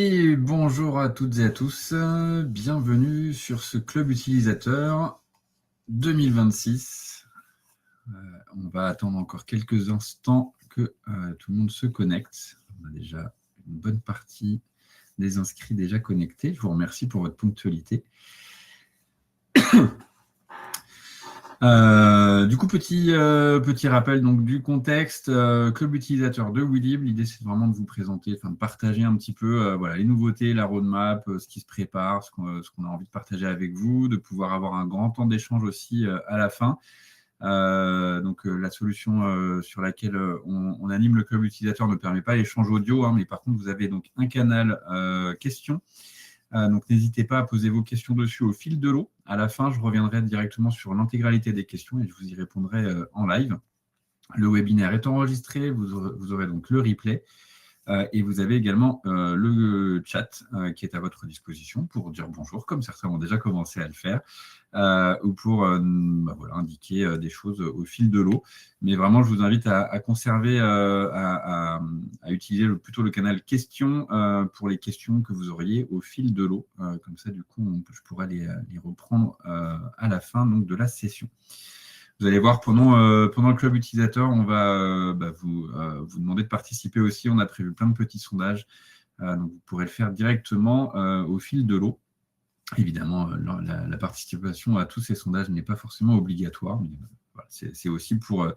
Et bonjour à toutes et à tous, bienvenue sur ce club utilisateur 2026. On va attendre encore quelques instants que tout le monde se connecte. On a déjà une bonne partie des inscrits déjà connectés. Je vous remercie pour votre ponctualité. Du coup, petit rappel donc, du contexte, club utilisateur de Weedib. L'idée, c'est vraiment de vous présenter, de partager un petit peu voilà, les nouveautés, la roadmap, ce qui se prépare, ce qu'on a envie de partager avec vous, de pouvoir avoir un grand temps d'échange aussi à la fin. La solution sur laquelle on anime le club utilisateur ne permet pas l'échange audio, hein, mais par contre, vous avez donc un canal questions. Donc, n'hésitez pas à poser vos questions dessus au fil de l'eau. À la fin, je reviendrai directement sur l'intégralité des questions et je vous y répondrai en live. Le webinaire est enregistré, vous aurez donc le replay. Et vous avez également le chat qui est à votre disposition pour dire bonjour, comme certains ont déjà commencé à le faire, ou pour indiquer des choses au fil de l'eau. Mais vraiment, je vous invite à conserver, à utiliser plutôt le canal questions pour les questions que vous auriez au fil de l'eau. Comme ça, du coup, je pourrai les reprendre à la fin donc, de la session. Vous allez voir, pendant le club utilisateur, on va vous demander de participer aussi. On a prévu plein de petits sondages. Donc vous pourrez le faire directement au fil de l'eau. Évidemment, la participation à tous ces sondages n'est pas forcément obligatoire, mais voilà, c'est aussi pour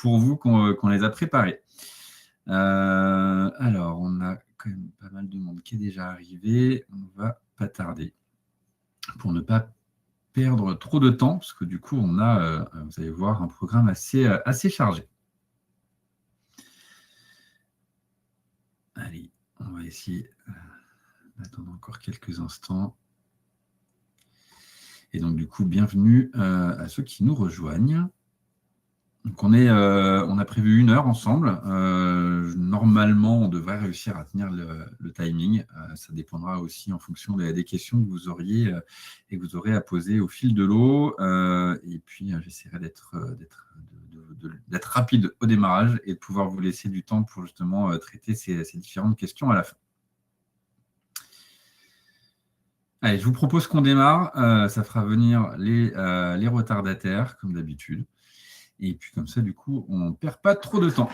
vous qu'on les a préparés. Alors, on a quand même pas mal de monde qui est déjà arrivé. On ne va pas tarder pour ne pas perdre trop de temps, parce que du coup, on a, vous allez voir, un programme assez chargé. Allez, on va essayer d'attendre encore quelques instants. Et donc, du coup, bienvenue à ceux qui nous rejoignent. Donc, on a prévu 1 heure ensemble. Normalement, on devrait réussir à tenir le timing. Ça dépendra aussi en fonction des questions que vous auriez et que vous aurez à poser au fil de l'eau. Et puis, j'essaierai d'être rapide au démarrage et de pouvoir vous laisser du temps pour justement traiter ces différentes questions à la fin. Allez, je vous propose qu'on démarre. Ça fera venir les retardataires, comme d'habitude. Et puis comme ça, du coup, on ne perd pas trop de temps.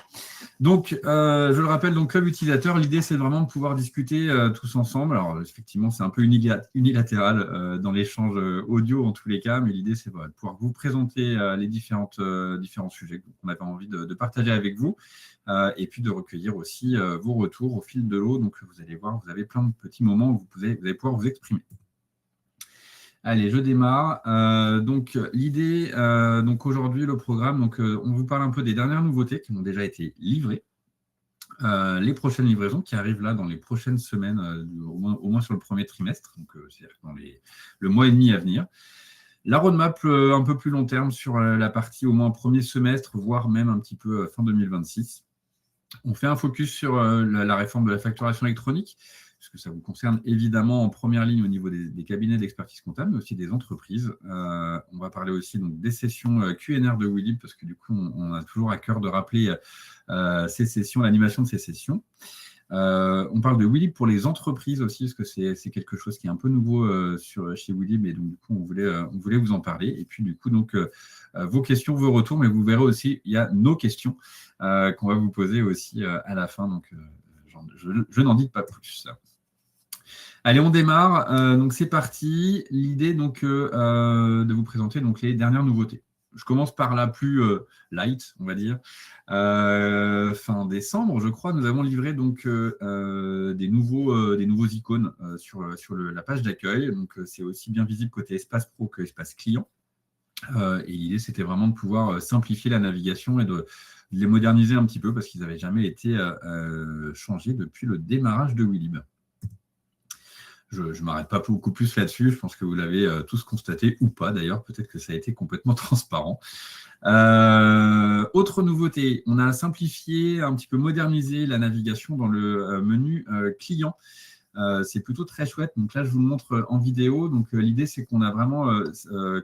Donc, je le rappelle, donc club utilisateur, l'idée, c'est vraiment de pouvoir discuter tous ensemble. Alors, effectivement, c'est un peu unilatéral dans l'échange audio en tous les cas, mais l'idée, c'est de pouvoir vous présenter les différents sujets qu'on avait envie de partager avec vous, et puis de recueillir aussi vos retours au fil de l'eau. Donc, vous allez voir, vous avez plein de petits moments où vous allez pouvoir vous exprimer. Allez, je démarre. Donc, l'idée, aujourd'hui, le programme, on vous parle un peu des dernières nouveautés qui ont déjà été livrées. Les prochaines livraisons qui arrivent là dans les prochaines semaines, au moins sur le premier trimestre, donc c'est-à-dire dans le mois et demi à venir. La roadmap un peu plus long terme sur la partie au moins premier semestre, voire même un petit peu fin 2026. On fait un focus sur la réforme de la facturation électronique, puisque ça vous concerne évidemment en première ligne au niveau des cabinets d'expertise comptable, mais aussi des entreprises. On va parler aussi donc, des sessions Q&R de Weedib, parce que du coup, on a toujours à cœur de rappeler ces sessions, l'animation de ces sessions. On parle de Weedib pour les entreprises aussi, parce que c'est quelque chose qui est un peu nouveau chez Weedib, et donc du coup, on voulait vous en parler. Et puis du coup, vos questions, vos retours, mais vous verrez aussi, il y a nos questions qu'on va vous poser aussi à la fin. Donc, je n'en dis pas plus. Allez, on démarre. Donc, c'est parti. L'idée de vous présenter les dernières nouveautés. Je commence par la plus light, on va dire. Fin décembre, je crois, nous avons livré des nouveaux icônes sur la page d'accueil. Donc, c'est aussi bien visible côté espace pro que espace client. Et l'idée, c'était vraiment de pouvoir simplifier la navigation et de les moderniser un petit peu parce qu'ils n'avaient jamais été changés depuis le démarrage de Weedib. Je ne m'arrête pas beaucoup plus là-dessus. Je pense que vous l'avez tous constaté, ou pas d'ailleurs. Peut-être que ça a été complètement transparent. Autre nouveauté, on a simplifié, un petit peu modernisé la navigation dans le menu client. C'est plutôt très chouette. Donc là, je vous le montre en vidéo. Donc l'idée, c'est qu'on a vraiment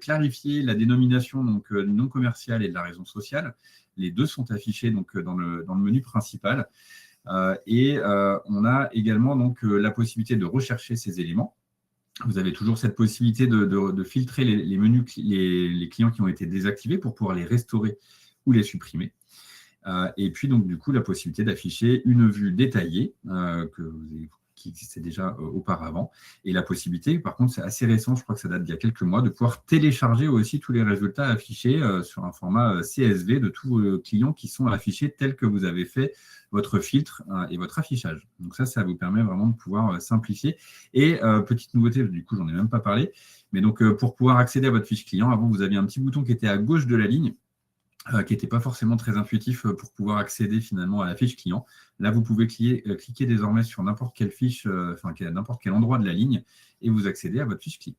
clarifié la dénomination du nom commercial et de la raison sociale. Les deux sont affichés dans le menu principal. On a également donc, la possibilité de rechercher ces éléments. Vous avez toujours cette possibilité de filtrer les menus, les clients qui ont été désactivés pour pouvoir les restaurer ou les supprimer. Et puis, donc, du coup, la possibilité d'afficher une vue détaillée qui existait déjà auparavant. Et la possibilité, par contre, c'est assez récent, je crois que ça date d'il y a quelques mois, de pouvoir télécharger aussi tous les résultats affichés sur un format CSV de tous vos clients qui sont affichés tels que vous avez fait votre filtre et votre affichage. Donc ça vous permet vraiment de pouvoir simplifier. Et petite nouveauté, du coup, j'en ai même pas parlé, mais donc pour pouvoir accéder à votre fiche client, avant, vous aviez un petit bouton qui était à gauche de la ligne, qui n'était pas forcément très intuitif pour pouvoir accéder finalement à la fiche client. Là, vous pouvez cliquer désormais sur n'importe quelle fiche, n'importe quel endroit de la ligne, et vous accédez à votre fiche client.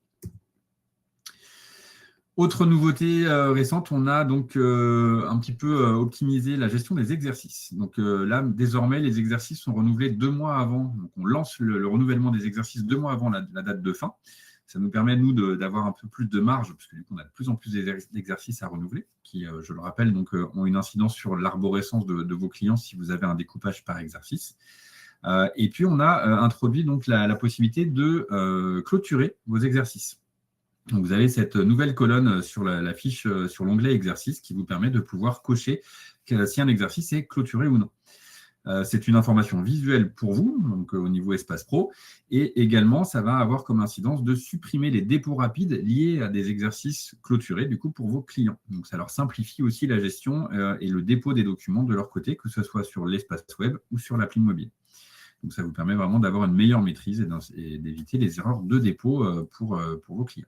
Autre nouveauté récente, on a donc un petit peu optimisé la gestion des exercices. Donc là, désormais, les exercices sont renouvelés 2 mois avant. Donc on lance le renouvellement des exercices 2 mois avant la date de fin. Ça nous permet, nous, d'avoir un peu plus de marge, parce que du coup, on a de plus en plus d'exercices à renouveler, qui, je le rappelle, donc, ont une incidence sur l'arborescence de vos clients si vous avez un découpage par exercice. Et puis, on a introduit donc la possibilité de clôturer vos exercices. Donc, vous avez cette nouvelle colonne sur la fiche, sur l'onglet exercice, qui vous permet de pouvoir cocher si un exercice est clôturé ou non. C'est une information visuelle pour vous, donc au niveau Espace Pro, et également, ça va avoir comme incidence de supprimer les dépôts rapides liés à des exercices clôturés, du coup, pour vos clients. Donc, ça leur simplifie aussi la gestion et le dépôt des documents de leur côté, que ce soit sur l'espace web ou sur l'appli mobile. Donc, ça vous permet vraiment d'avoir une meilleure maîtrise et d'éviter les erreurs de dépôt pour vos clients.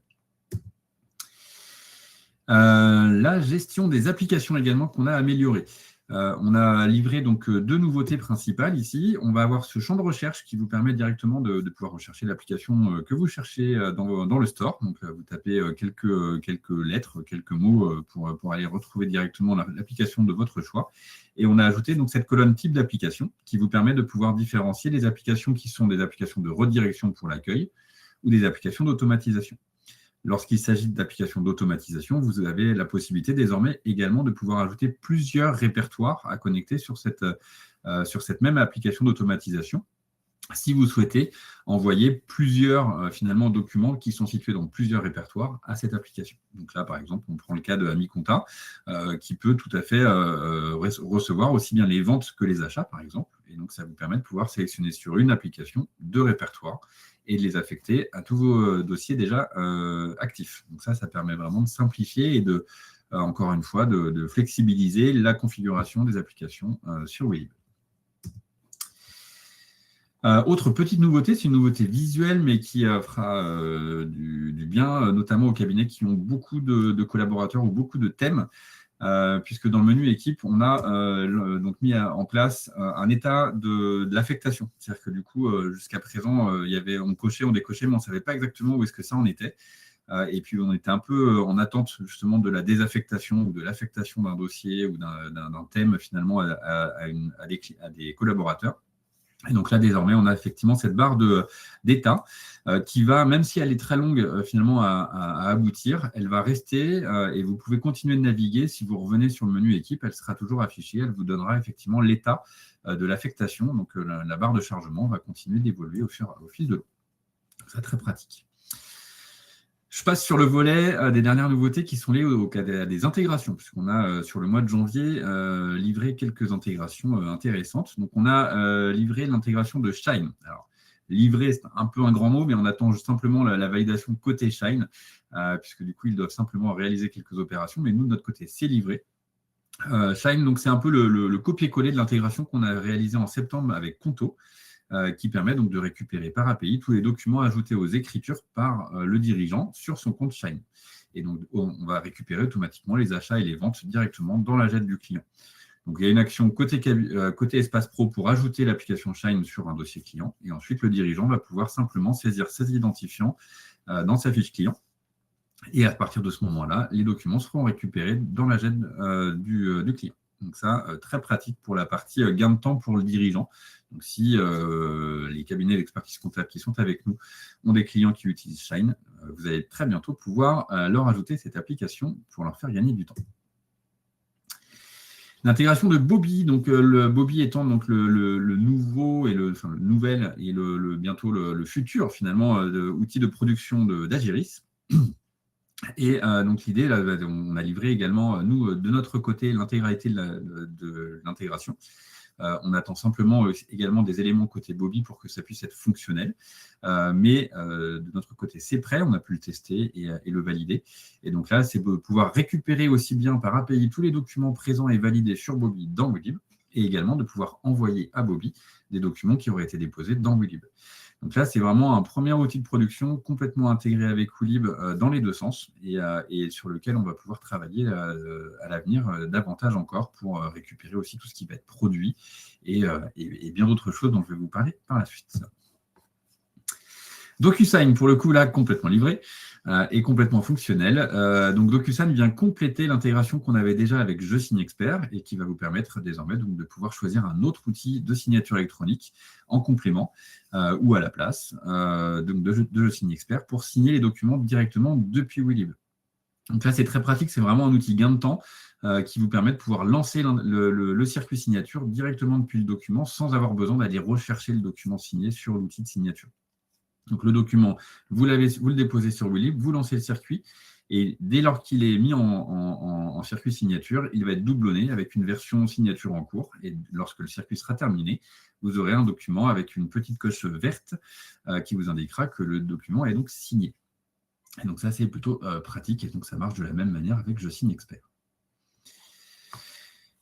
La gestion des applications également qu'on a améliorée. On a livré donc 2 nouveautés principales ici. On va avoir ce champ de recherche qui vous permet directement de pouvoir rechercher l'application que vous cherchez dans le store. Donc, vous tapez quelques lettres, quelques mots pour aller retrouver directement l'application de votre choix. Et on a ajouté donc cette colonne type d'application qui vous permet de pouvoir différencier les applications qui sont des applications de redirection pour l'accueil ou des applications d'automatisation. Lorsqu'il s'agit d'applications d'automatisation, vous avez la possibilité désormais également de pouvoir ajouter plusieurs répertoires à connecter sur cette même application d'automatisation. Si vous souhaitez envoyer plusieurs finalement documents qui sont situés dans plusieurs répertoires à cette application. Donc là, par exemple, on prend le cas de AmiConta qui peut tout à fait recevoir aussi bien les ventes que les achats, par exemple. Et donc, ça vous permet de pouvoir sélectionner sur une application 2 répertoires et de les affecter à tous vos dossiers déjà actifs. Donc ça permet vraiment de simplifier et de, encore une fois, de flexibiliser la configuration des applications sur Weilib. Autre petite nouveauté, c'est une nouveauté visuelle, mais qui fera du bien, notamment aux cabinets qui ont beaucoup de collaborateurs ou beaucoup de thèmes, puisque dans le menu équipe, on a donc mis en place un état de l'affectation. C'est-à-dire que du coup, jusqu'à présent, on cochait, on décochait, mais on ne savait pas exactement où est-ce que ça en était. Et puis, on était un peu en attente justement de la désaffectation ou de l'affectation d'un dossier ou d'un thème finalement à des collaborateurs. Et donc là, désormais, on a effectivement cette barre d'état qui va, même si elle est très longue finalement à aboutir, elle va rester et vous pouvez continuer de naviguer. Si vous revenez sur le menu équipe, elle sera toujours affichée. Elle vous donnera effectivement l'état de l'affectation. Donc la barre de chargement va continuer d'évoluer au fil de l'eau. C'est très pratique. Je passe sur le volet des dernières nouveautés qui sont liées à des intégrations, puisqu'on a, sur le mois de janvier, livré quelques intégrations intéressantes. Donc, on a livré l'intégration de Shine. Alors, livrer, c'est un peu un grand mot, mais on attend juste simplement la validation côté Shine, puisque du coup, ils doivent simplement réaliser quelques opérations. Mais nous, de notre côté, c'est livré. Shine, donc, c'est un peu le copier-coller de l'intégration qu'on a réalisée en septembre avec Conto, qui permet donc de récupérer par API tous les documents ajoutés aux écritures par le dirigeant sur son compte Shine. Et donc, on va récupérer automatiquement les achats et les ventes directement dans la jette du client. Donc, il y a une action côté Espace Pro pour ajouter l'application Shine sur un dossier client. Et ensuite, le dirigeant va pouvoir simplement saisir ses identifiants dans sa fiche client. Et à partir de ce moment-là, les documents seront récupérés dans la jette du client. Donc ça, très pratique pour la partie gain de temps pour le dirigeant. Donc si les cabinets d'expertise comptable qui sont avec nous ont des clients qui utilisent Shine, vous allez très bientôt pouvoir leur ajouter cette application pour leur faire gagner du temps. L'intégration de Bobby, donc le Bobby étant donc le nouveau et le nouvel et bientôt le futur finalement outil de production d'Agiris. Et donc l'idée, là, on a livré également, nous, de notre côté, l'intégralité de l'intégration. On attend simplement également des éléments côté Bobby pour que ça puisse être fonctionnel. Mais de notre côté, c'est prêt, on a pu le tester et le valider. Et donc là, c'est de pouvoir récupérer aussi bien par API tous les documents présents et validés sur Bobby dans Willib, et également de pouvoir envoyer à Bobby des documents qui auraient été déposés dans Willib. Donc là, c'est vraiment un premier outil de production complètement intégré avec Willib dans les deux sens et sur lequel on va pouvoir travailler à l'avenir davantage encore pour récupérer aussi tout ce qui va être produit et bien d'autres choses dont je vais vous parler par la suite. DocuSign, pour le coup, là, complètement livré et complètement fonctionnel. Donc, DocuSign vient compléter l'intégration qu'on avait déjà avec Je Signe Expert et qui va vous permettre désormais donc, de pouvoir choisir un autre outil de signature électronique en complément ou à la place donc de Je Signe Expert pour signer les documents directement depuis Willib. Donc là, c'est très pratique, c'est vraiment un outil gain de temps qui vous permet de pouvoir lancer le circuit signature directement depuis le document sans avoir besoin d'aller rechercher le document signé sur l'outil de signature. Donc le document, vous le déposez sur Willib, vous lancez le circuit, et dès lors qu'il est mis en circuit signature, il va être doublonné avec une version signature en cours. Et lorsque le circuit sera terminé, vous aurez un document avec une petite coche verte qui vous indiquera que le document est donc signé. Et donc ça, c'est plutôt pratique, et donc ça marche de la même manière avec Je Signe Expert.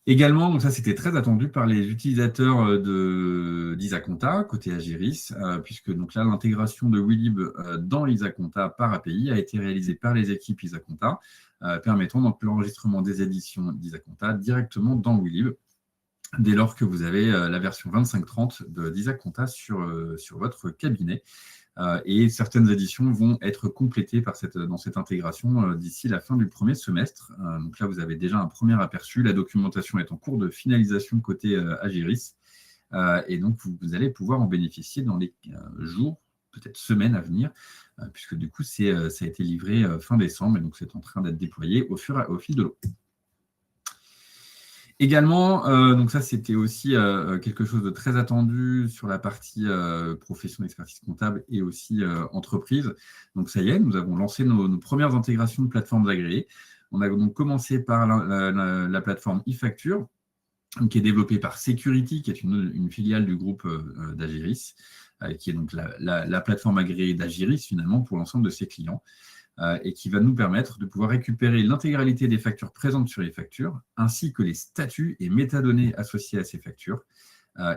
Également, donc ça c'était très attendu par les utilisateurs d'Isaconta, côté Agiris, puisque donc là l'intégration de Willib dans Isaconta par API a été réalisée par les équipes Isaconta, permettant donc l'enregistrement des éditions d'Isaconta directement dans Willib, dès lors que vous avez la version 25.30 d'Isaconta sur votre cabinet. Et certaines éditions vont être complétées dans cette intégration d'ici la fin du premier semestre. Donc là, vous avez déjà un premier aperçu. La documentation est en cours de finalisation côté Agiris. Et donc, vous allez pouvoir en bénéficier dans les jours, peut-être semaines à venir, puisque du coup, ça a été livré fin décembre, et donc c'est en train d'être déployé au fil de l'eau. Également, donc ça c'était aussi quelque chose de très attendu sur la partie profession d'expertise comptable et aussi entreprise. Donc ça y est, nous avons lancé nos premières intégrations de plateformes agréées. On a donc commencé par la plateforme eFacture, qui est développée par Security, qui est une filiale du groupe d'Agiris, qui est donc la plateforme agréée d'Agiris finalement pour l'ensemble de ses clients. Et qui va nous permettre de pouvoir récupérer l'intégralité des factures présentes sur les factures, ainsi que les statuts et métadonnées associés à ces factures,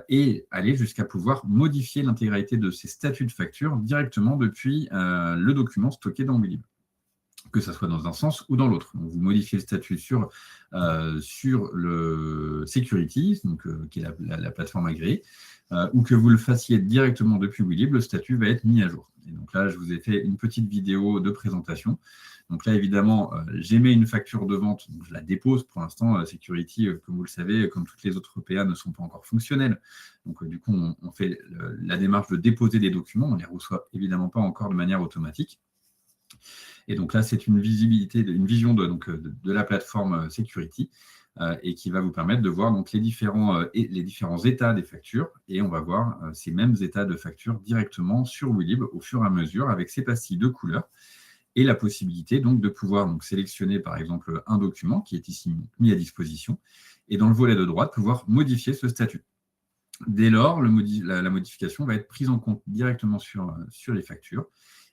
et aller jusqu'à pouvoir modifier l'intégralité de ces statuts de facture directement depuis le document stocké dans Willib, que ce soit dans un sens ou dans l'autre. Donc, vous modifiez le statut sur le Security, donc, qui est la plateforme agréée, ou que vous le fassiez directement depuis Willib, le statut va être mis à jour. Et donc là, je vous ai fait une petite vidéo de présentation. Donc là, évidemment, j'émets une facture de vente, donc je la dépose. Pour l'instant, Security, comme vous le savez, comme toutes les autres PA, ne sont pas encore fonctionnelles. Donc du coup, on fait la démarche de déposer des documents. On ne les reçoit évidemment pas encore de manière automatique. Et donc là, c'est une vision de la plateforme Security et qui va vous permettre de voir donc, les différents états des factures. Et on va voir ces mêmes états de facture directement sur Willib au fur et à mesure avec ces pastilles de couleurs et la possibilité donc, de pouvoir sélectionner par exemple un document qui est ici mis à disposition et dans le volet de droite, pouvoir modifier ce statut. Dès lors, la modification va être prise en compte directement sur les factures.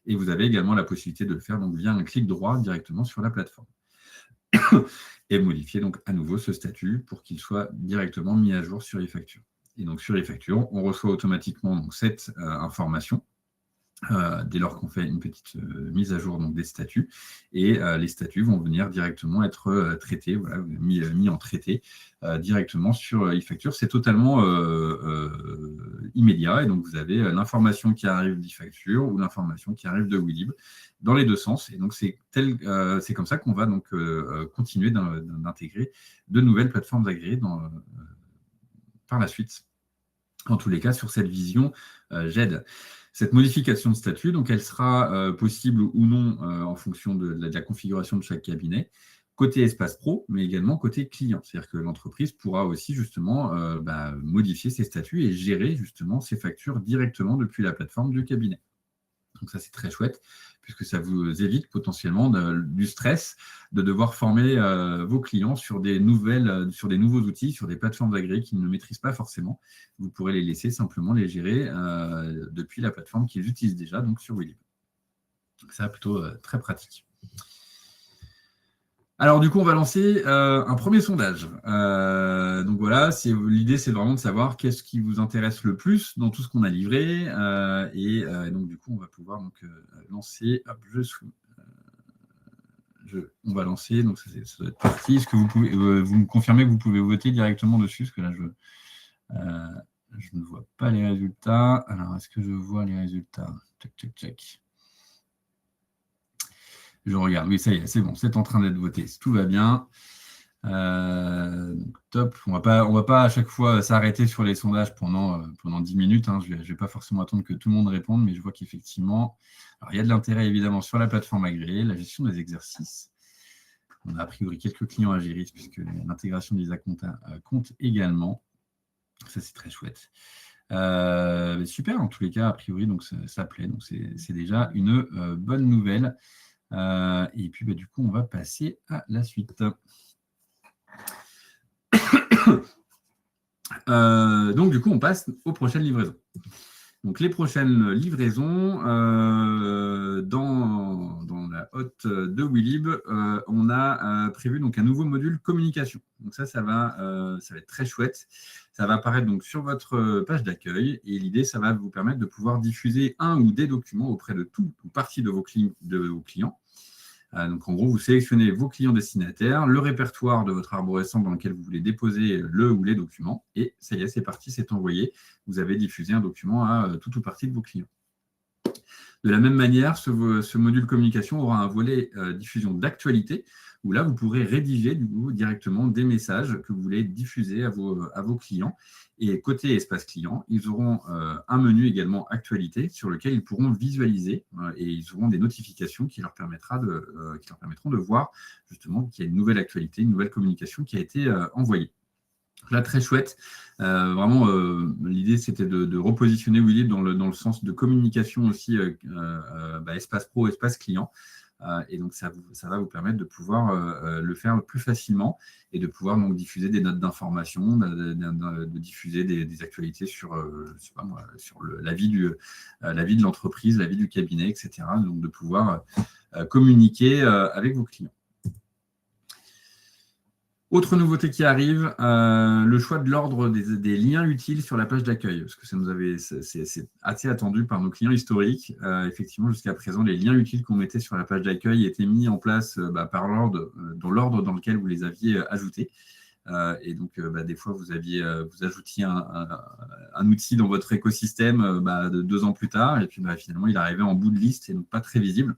Et vous avez également la possibilité de le faire donc, via un clic droit directement sur la plateforme. Et modifier donc à nouveau ce statut pour qu'il soit directement mis à jour sur les factures. Et donc sur les factures, on reçoit automatiquement donc, cette information dès lors qu'on fait une petite mise à jour donc, des statuts. Et les statuts vont venir directement être traités, voilà, mis en traité directement sur eFacture. C'est totalement immédiat. Et donc, vous avez l'information qui arrive d'eFacture ou l'information qui arrive de Willib dans les deux sens. Et donc, c'est comme ça qu'on va donc, continuer d'intégrer de nouvelles plateformes agréées par la suite. En tous les cas, sur cette vision GED. Cette modification de statut, donc elle sera possible ou non en fonction de la configuration de chaque cabinet. côté espace pro, mais également côté client. C'est-à-dire que l'entreprise pourra aussi justement modifier ses statuts et gérer justement ses factures directement depuis la plateforme du cabinet. Donc ça, c'est très chouette, puisque ça vous évite potentiellement du stress de devoir former vos clients sur des nouveaux outils, sur des plateformes agréées qu'ils ne maîtrisent pas forcément. Vous pourrez les laisser simplement les gérer depuis la plateforme qu'ils utilisent déjà, donc sur Willib. Donc ça, plutôt très pratique. Alors, du coup, on va lancer un premier sondage. Donc voilà, l'idée, c'est vraiment de savoir qu'est-ce qui vous intéresse le plus dans tout ce qu'on a livré. Et donc, du coup, on va pouvoir lancer. Hop, on va lancer. Donc, ça doit être parti. Est-ce que vous me confirmez que vous pouvez voter directement dessus? Parce que là, je ne vois pas les résultats. Alors, est-ce que je vois les résultats? Check. Je regarde, oui, ça y est, c'est bon, c'est en train d'être voté, tout va bien. Donc, top, on va pas à chaque fois s'arrêter sur les sondages pendant 10 minutes, hein. Je ne vais pas forcément attendre que tout le monde réponde, mais je vois qu'effectivement, il y a de l'intérêt évidemment sur la plateforme agréée, la gestion des exercices. On a a priori quelques clients à gérer, puisque l'intégration des comptes compte également. Ça, c'est très chouette. Super, en tous les cas, a priori, donc ça plaît, donc c'est déjà une bonne nouvelle. Et puis, du coup, on va passer à la suite. Donc, du coup, on passe aux prochaines livraisons. Donc, les prochaines livraisons, dans la hotte de Willib, on a prévu donc, un nouveau module communication. Donc, ça va être très chouette. Ça va apparaître donc, sur votre page d'accueil. Et l'idée, ça va vous permettre de pouvoir diffuser un ou des documents auprès de tout ou partie de vos clients. Donc, en gros, vous sélectionnez vos clients destinataires, le répertoire de votre arborescence dans lequel vous voulez déposer le ou les documents, et ça y est, c'est parti, c'est envoyé. Vous avez diffusé un document à tout ou partie de vos clients. De la même manière, ce module communication aura un volet diffusion d'actualité, où là, vous pourrez rédiger directement des messages que vous voulez diffuser à vos clients. Et côté espace client, ils auront un menu également actualité sur lequel ils pourront visualiser et ils auront des notifications qui leur permettront de voir justement qu'il y a une nouvelle actualité, une nouvelle communication qui a été envoyée. Là, très chouette. Vraiment, l'idée, c'était de repositionner Willib dans le sens de communication aussi espace pro, espace client. Et donc, ça va vous permettre de pouvoir le faire plus facilement et de pouvoir donc, diffuser des notes d'information, de diffuser des actualités sur la vie de l'entreprise, la vie du cabinet, etc. Donc, de pouvoir communiquer avec vos clients. Autre nouveauté qui arrive, le choix de l'ordre des liens utiles sur la page d'accueil, parce que c'est assez attendu par nos clients historiques. Effectivement, jusqu'à présent, les liens utiles qu'on mettait sur la page d'accueil étaient mis en place par l'ordre, dans l'ordre dans lequel vous les aviez ajoutés. Et donc, des fois, vous ajoutiez un outil dans votre écosystème 2 ans plus tard, et puis finalement, il arrivait en bout de liste et donc pas très visible.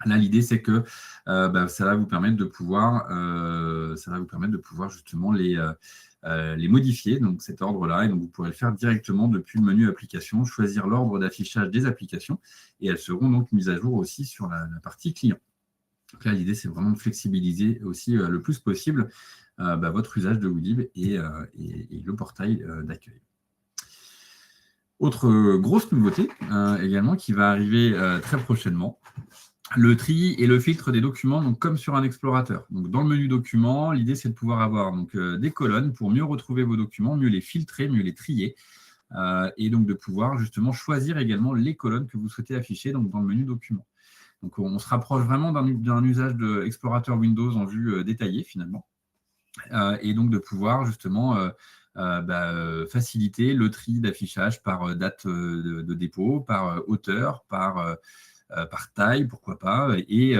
Là, l'idée, c'est que ça va vous permettre de pouvoir, justement les modifier, donc cet ordre-là, et donc vous pourrez le faire directement depuis le menu application, choisir l'ordre d'affichage des applications, et elles seront donc mises à jour aussi sur la partie client. Donc là, l'idée, c'est vraiment de flexibiliser aussi le plus possible votre usage de Willib et le portail d'accueil. Autre grosse nouveauté également qui va arriver très prochainement, le tri et le filtre des documents, donc comme sur un explorateur. Donc, dans le menu documents, l'idée, c'est de pouvoir avoir des colonnes pour mieux retrouver vos documents, mieux les filtrer, mieux les trier, et donc de pouvoir justement choisir également les colonnes que vous souhaitez afficher donc, dans le menu documents. Donc, on se rapproche vraiment d'un usage d'explorateur Windows en vue détaillée, finalement, et donc de pouvoir justement faciliter le tri d'affichage par date de dépôt, par auteur, par taille, pourquoi pas, et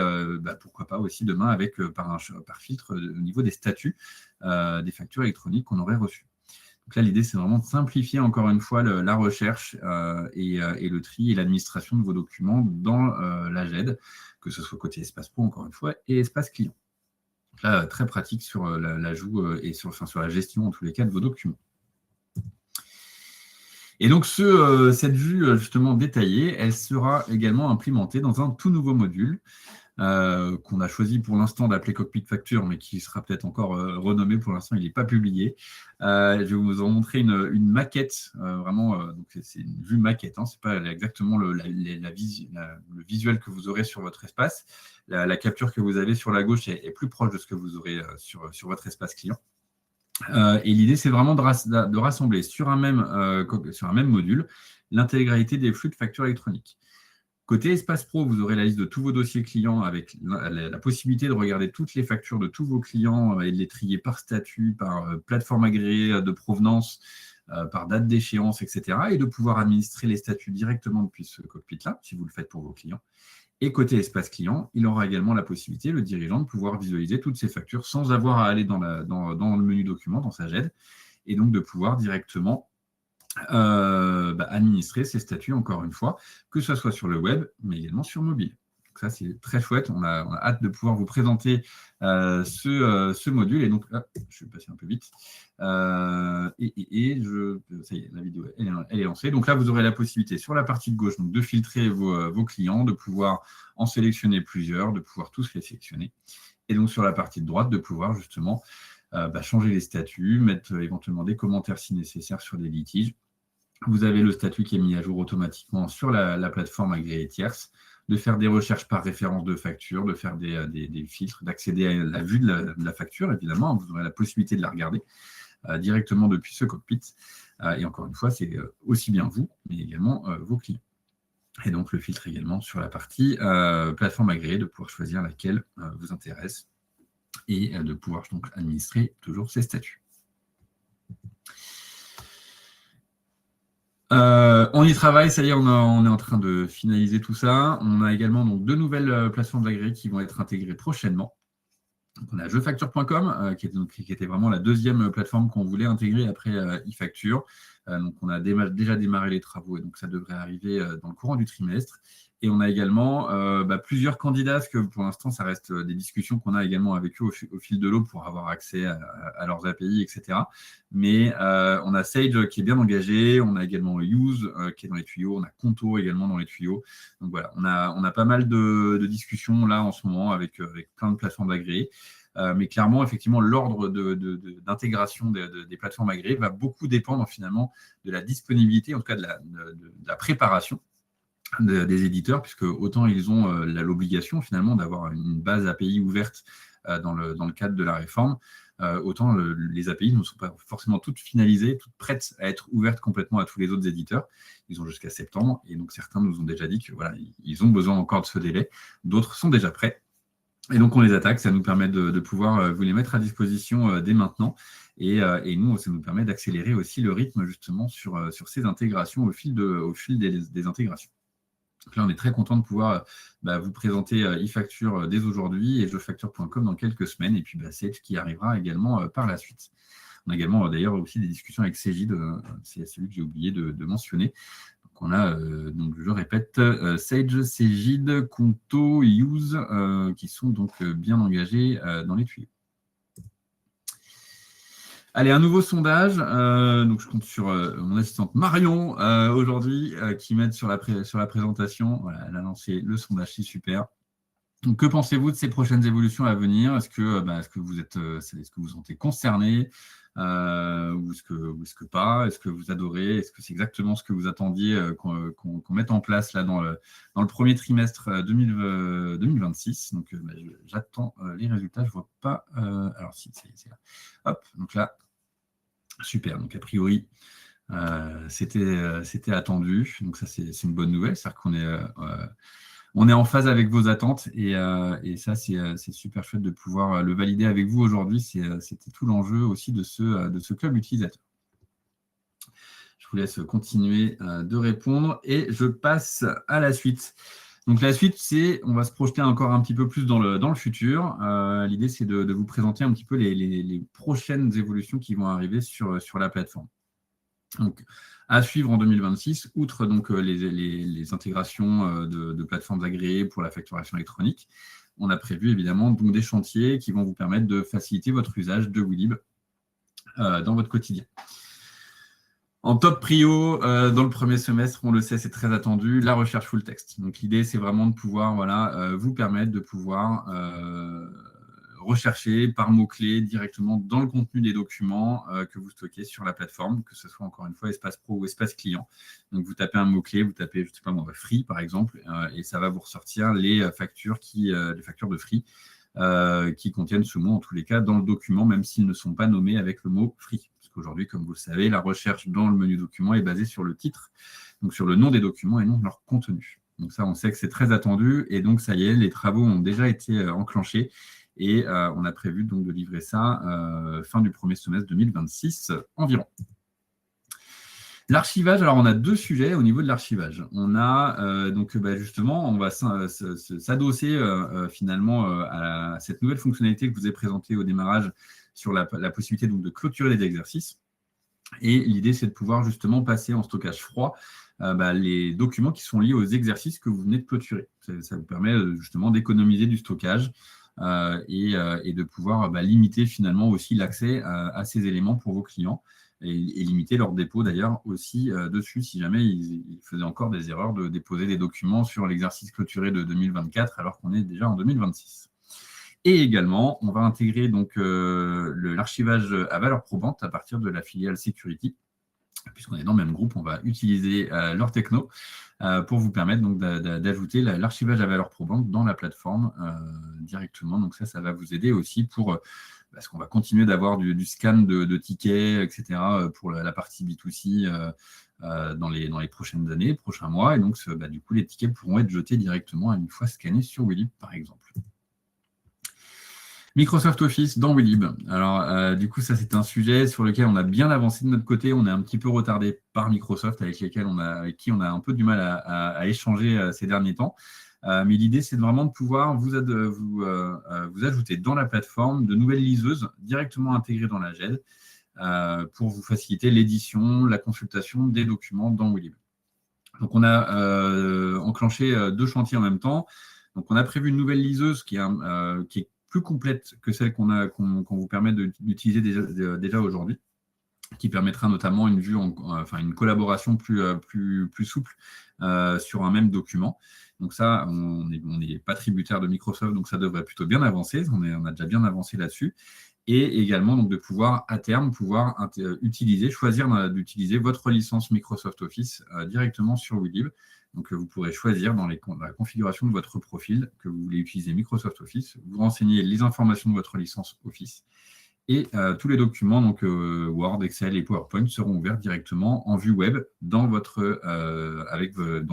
pourquoi pas aussi demain avec par filtre au niveau des statuts des factures électroniques qu'on aurait reçues. Donc là, l'idée, c'est vraiment de simplifier encore une fois la recherche et le tri et l'administration de vos documents dans la GED, que ce soit côté espace pro, encore une fois, et espace client. Donc là, très pratique sur l'ajout et sur la gestion, en tous les cas, de vos documents. Et donc, cette vue justement détaillée, elle sera également implémentée dans un tout nouveau module qu'on a choisi pour l'instant d'appeler Cockpit Facture, mais qui sera peut-être encore renommé. Pour l'instant, il n'est pas publié. Je vais vous en montrer une maquette, vraiment, donc c'est une vue maquette, hein, ce n'est pas exactement le visuel que vous aurez sur votre espace. La capture que vous avez sur la gauche est plus proche de ce que vous aurez sur votre espace client. Et l'idée, c'est vraiment de rassembler sur un même module l'intégralité des flux de factures électroniques. Côté Espace Pro, vous aurez la liste de tous vos dossiers clients avec la possibilité de regarder toutes les factures de tous vos clients et de les trier par statut, par plateforme agréée de provenance, par date d'échéance, etc. Et de pouvoir administrer les statuts directement depuis ce cockpit-là, si vous le faites pour vos clients. Et côté espace client, il aura également la possibilité, le dirigeant, de pouvoir visualiser toutes ces factures sans avoir à aller dans le menu document, dans sa GED, et donc de pouvoir directement administrer ces statuts, encore une fois, que ce soit sur le web, mais également sur mobile. Donc ça, c'est très chouette. On a hâte de pouvoir vous présenter ce module. Et donc, je vais passer un peu vite. Ça y est, la vidéo, elle est lancée. Donc là, vous aurez la possibilité, sur la partie de gauche, donc, de filtrer vos clients, de pouvoir en sélectionner plusieurs, de pouvoir tous les sélectionner. Et donc, sur la partie de droite, de pouvoir justement changer les statuts, mettre éventuellement des commentaires si nécessaire sur des litiges. Vous avez le statut qui est mis à jour automatiquement sur la plateforme agréée tierce, de faire des recherches par référence de facture, de faire des filtres, d'accéder à la vue de la facture, évidemment. Vous aurez la possibilité de la regarder directement depuis ce cockpit. Et encore une fois, c'est aussi bien vous, mais également vos clients. Et donc, le filtre également sur la partie plateforme agréée, de pouvoir choisir laquelle vous intéresse et de pouvoir donc administrer toujours ces statuts. On y travaille, ça y est, on est en train de finaliser tout ça. On a également donc 2 nouvelles plateformes agréées qui vont être intégrées prochainement. Donc, on a jefacture.com, qui était vraiment la deuxième plateforme qu'on voulait intégrer après eFacture. Donc, on a déjà démarré les travaux et donc ça devrait arriver dans le courant du trimestre. Et on a également plusieurs candidats, parce que pour l'instant, ça reste des discussions qu'on a également avec eux au fil de l'eau pour avoir accès à leurs API, etc. Mais on a Sage qui est bien engagé, on a également Use qui est dans les tuyaux, on a Conto également dans les tuyaux. Donc voilà, on a pas mal de discussions là en ce moment avec plein de plateformes agréées. Mais clairement, effectivement, l'ordre d'intégration des plateformes agréées va beaucoup dépendre finalement de la disponibilité, en tout cas de la préparation des éditeurs, puisque autant ils ont l'obligation finalement d'avoir une base API ouverte dans le cadre de la réforme, autant les API ne sont pas forcément toutes finalisées, toutes prêtes à être ouvertes complètement à tous les autres éditeurs. Ils ont jusqu'à septembre, et donc certains nous ont déjà dit que voilà, ils ont besoin encore de ce délai, d'autres sont déjà prêts. Et donc, on les attaque, ça nous permet de pouvoir vous les mettre à disposition dès maintenant. Et nous, ça nous permet d'accélérer aussi le rythme justement sur ces intégrations au fil des intégrations. Donc là, on est très content de pouvoir vous présenter eFacture dès aujourd'hui et jefacture.com dans quelques semaines. Et puis, Sage qui arrivera également par la suite. On a également d'ailleurs aussi des discussions avec Cegid, c'est celui que j'ai oublié de mentionner. Donc on a, donc je répète, Sage, Cegid, Conto, Use, qui sont donc bien engagés dans les tuyaux. Allez, un nouveau sondage. Donc je compte sur mon assistante Marion aujourd'hui qui m'aide sur la présentation. Voilà, elle a lancé le sondage, c'est super. Donc, que pensez-vous de ces prochaines évolutions à venir? Est-ce que vous sentez concerné ou est-ce que pas? Est-ce que vous adorez? Est-ce que c'est exactement ce que vous attendiez qu'on mette en place là dans le premier trimestre 2026? Donc, j'attends les résultats. Je ne vois pas. Alors, si, c'est là. Hop, donc là, super. Donc, a priori, c'était attendu. Donc, ça, c'est une bonne nouvelle. C'est-à-dire qu'on est on est en phase avec vos attentes et ça, c'est super chouette de pouvoir le valider avec vous aujourd'hui. C'était tout l'enjeu aussi de ce club utilisateur. Je vous laisse continuer de répondre et je passe à la suite. Donc la suite, on va se projeter encore un petit peu plus dans le futur. L'idée, c'est de vous présenter un petit peu les prochaines évolutions qui vont arriver sur la plateforme. Donc, à suivre en 2026, outre donc les intégrations de plateformes agréées pour la facturation électronique, on a prévu évidemment donc des chantiers qui vont vous permettre de faciliter votre usage de Willib dans votre quotidien. En top prio, dans le premier semestre, on le sait, c'est très attendu, la recherche full text. Donc l'idée, c'est vraiment de pouvoir vous permettre de pouvoir rechercher par mots-clés directement dans le contenu des documents que vous stockez sur la plateforme, que ce soit encore une fois Espace Pro ou Espace Client. Donc vous tapez un mot-clé, vous tapez, je ne sais pas moi, Free par exemple, et ça va vous ressortir les factures de Free qui contiennent ce mot en tous les cas dans le document, même s'ils ne sont pas nommés avec le mot Free. Parce qu'aujourd'hui, comme vous le savez, la recherche dans le menu document est basée sur le titre, donc sur le nom des documents et non leur contenu. Donc ça, on sait que c'est très attendu et donc ça y est, les travaux ont déjà été enclenchés et on a prévu donc de livrer ça fin du premier semestre 2026 environ. L'archivage, alors on a deux sujets au niveau de l'archivage. On a justement, on va s'adosser finalement à cette nouvelle fonctionnalité que je vous ai présentée au démarrage sur la possibilité donc, de clôturer les exercices. Et l'idée, c'est de pouvoir justement passer en stockage froid les documents qui sont liés aux exercices que vous venez de clôturer. Ça vous permet justement d'économiser du stockage et de pouvoir limiter finalement aussi l'accès à ces éléments pour vos clients et limiter leur dépôt d'ailleurs aussi dessus si jamais ils faisaient encore des erreurs de déposer des documents sur l'exercice clôturé de 2024 alors qu'on est déjà en 2026. Et également, on va intégrer donc l'archivage à valeur probante à partir de la filiale Security. Puisqu'on est dans le même groupe, on va utiliser leur techno pour vous permettre donc d'ajouter l'archivage à valeur probante dans la plateforme directement. Donc ça va vous aider aussi pour parce qu'on va continuer d'avoir du scan de tickets, etc. pour la partie B2C dans les prochaines années, prochains mois. Et donc, du coup, les tickets pourront être jetés directement une fois scannés sur Willib, par exemple. Microsoft Office dans Willib. Alors, du coup, ça, c'est un sujet sur lequel on a bien avancé de notre côté. On est un petit peu retardé par Microsoft, avec qui on a un peu du mal à échanger ces derniers temps. Mais l'idée, c'est vraiment de pouvoir vous ajouter dans la plateforme de nouvelles liseuses directement intégrées dans la GED pour vous faciliter l'édition, la consultation des documents dans Willib. Donc, on a enclenché deux chantiers en même temps. Donc, on a prévu une nouvelle liseuse qui est plus complète que celle qu'on vous permet d'utiliser déjà aujourd'hui, qui permettra notamment une collaboration plus souple sur un même document. Donc ça, on n'est pas tributaire de Microsoft, donc ça devrait plutôt bien avancer. On a déjà bien avancé là-dessus. Et également donc, de pouvoir, à terme, choisir d'utiliser votre licence Microsoft Office directement sur Willib. Donc, vous pourrez choisir dans la configuration de votre profil que vous voulez utiliser Microsoft Office, vous renseignez les informations de votre licence Office et tous les documents, donc Word, Excel et PowerPoint, seront ouverts directement en vue web dans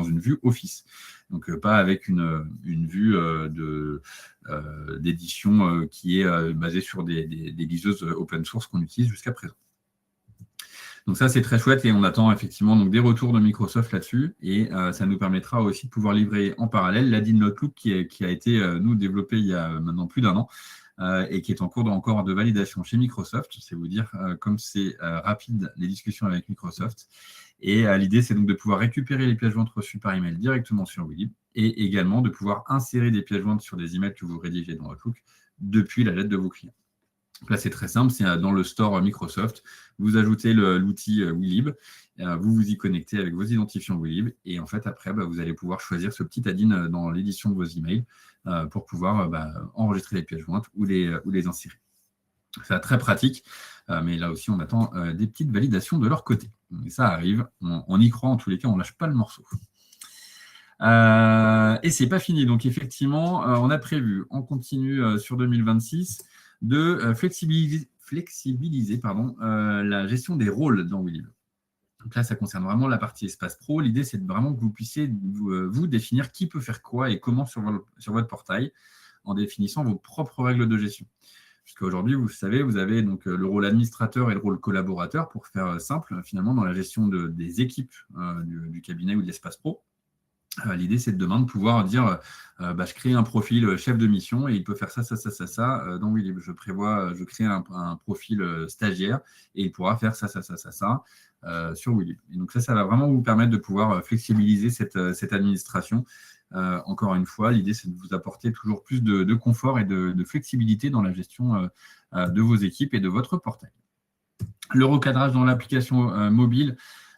une vue Office. Donc, pas avec une vue d'édition qui est basée sur des liseuses open source qu'on utilise jusqu'à présent. Donc ça, c'est très chouette et on attend effectivement donc, des retours de Microsoft là-dessus et ça nous permettra aussi de pouvoir livrer en parallèle l'Add-in Notebook qui a été nous développé il y a maintenant plus d'un an et qui est en cours encore de validation chez Microsoft. C'est vous dire comme c'est rapide les discussions avec Microsoft. Et l'idée, c'est donc de pouvoir récupérer les pièces jointes reçues par email directement sur Willib et également de pouvoir insérer des pièces jointes sur des emails que vous rédigez dans Outlook depuis la lettre de vos clients. Donc là, c'est très simple, c'est dans le store Microsoft. Vous ajoutez l'outil Willib, vous vous y connectez avec vos identifiants Willib, et en fait, après, vous allez pouvoir choisir ce petit add-in dans l'édition de vos emails pour pouvoir enregistrer les pièces jointes ou les insérer. C'est très pratique, mais là aussi, on attend des petites validations de leur côté. Et ça arrive, on y croit, en tous les cas, on ne lâche pas le morceau. Et c'est pas fini. Donc, effectivement, on a prévu, on continue sur 2026, de flexibiliser la gestion des rôles dans Willib. Donc là, ça concerne vraiment la partie espace pro. L'idée, c'est vraiment que vous puissiez vous définir qui peut faire quoi et comment sur votre portail en définissant vos propres règles de gestion. Puisqu'aujourd'hui, vous savez, vous avez donc le rôle administrateur et le rôle collaborateur, pour faire simple, finalement, dans la gestion des équipes du cabinet ou de l'espace pro. L'idée, c'est demain de pouvoir dire je crée un profil chef de mission et il peut faire ça dans Willib. Je crée un profil stagiaire et il pourra faire ça sur Willib. Et donc ça va vraiment vous permettre de pouvoir flexibiliser cette administration. Encore une fois, l'idée, c'est de vous apporter toujours plus de confort et de flexibilité dans la gestion de vos équipes et de votre portail. Le recadrage dans l'application mobile,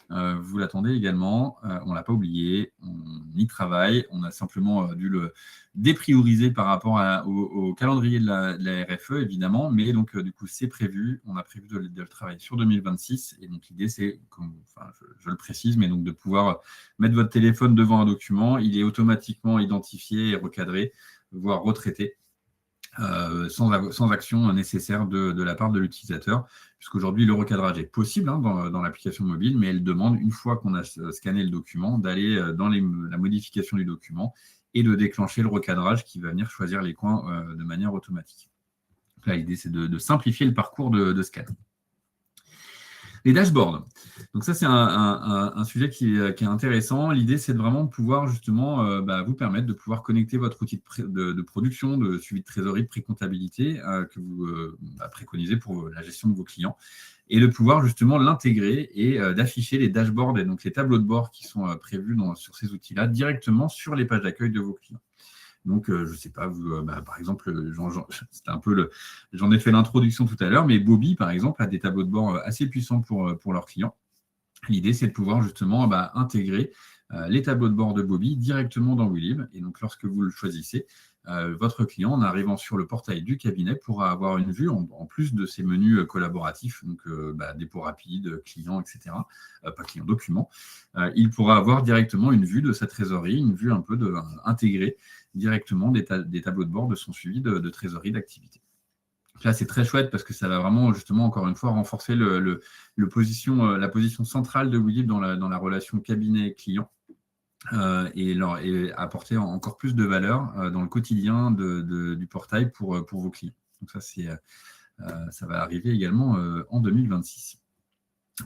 vous l'attendez également, on ne l'a pas oublié, on y travaille, on a simplement dû le déprioriser par rapport au calendrier de la RFE, évidemment, mais donc du coup c'est prévu, on a prévu de le travailler sur 2026, et donc l'idée c'est, je le précise, mais donc de pouvoir mettre votre téléphone devant un document, il est automatiquement identifié et recadré, voire retraité. Sans action nécessaire de la part de l'utilisateur, puisqu'aujourd'hui, le recadrage est possible dans l'application mobile, mais elle demande, une fois qu'on a scanné le document, d'aller dans la modification du document et de déclencher le recadrage qui va venir choisir les coins de manière automatique. Donc là, l'idée, c'est de simplifier le parcours de scan. Les dashboards. Donc ça, c'est un sujet qui est intéressant. L'idée, c'est de vraiment pouvoir justement vous permettre de pouvoir connecter votre outil de production, de suivi de trésorerie, de pré-comptabilité que vous préconisez pour la gestion de vos clients et de pouvoir justement l'intégrer et d'afficher les dashboards et donc les tableaux de bord qui sont prévus sur ces outils-là directement sur les pages d'accueil de vos clients. Donc, je ne sais pas, vous, par exemple, j'en ai fait l'introduction tout à l'heure, mais Bobby, par exemple, a des tableaux de bord assez puissants pour leurs clients. L'idée, c'est de pouvoir justement intégrer les tableaux de bord de Bobby directement dans WeLib. Et donc, lorsque vous le choisissez, votre client, en arrivant sur le portail du cabinet, pourra avoir une vue, en plus de ces menus collaboratifs, donc dépôt rapide, client, etc., pas client, document, il pourra avoir directement une vue de sa trésorerie, une vue un peu intégrée directement des tableaux de bord de son suivi de trésorerie d'activité. Là, c'est très chouette parce que ça va vraiment, justement, encore une fois, renforcer la position centrale de WeLib dans la relation cabinet-client et apporter encore plus de valeur dans le quotidien du portail pour vos clients. Donc ça va arriver également en 2026.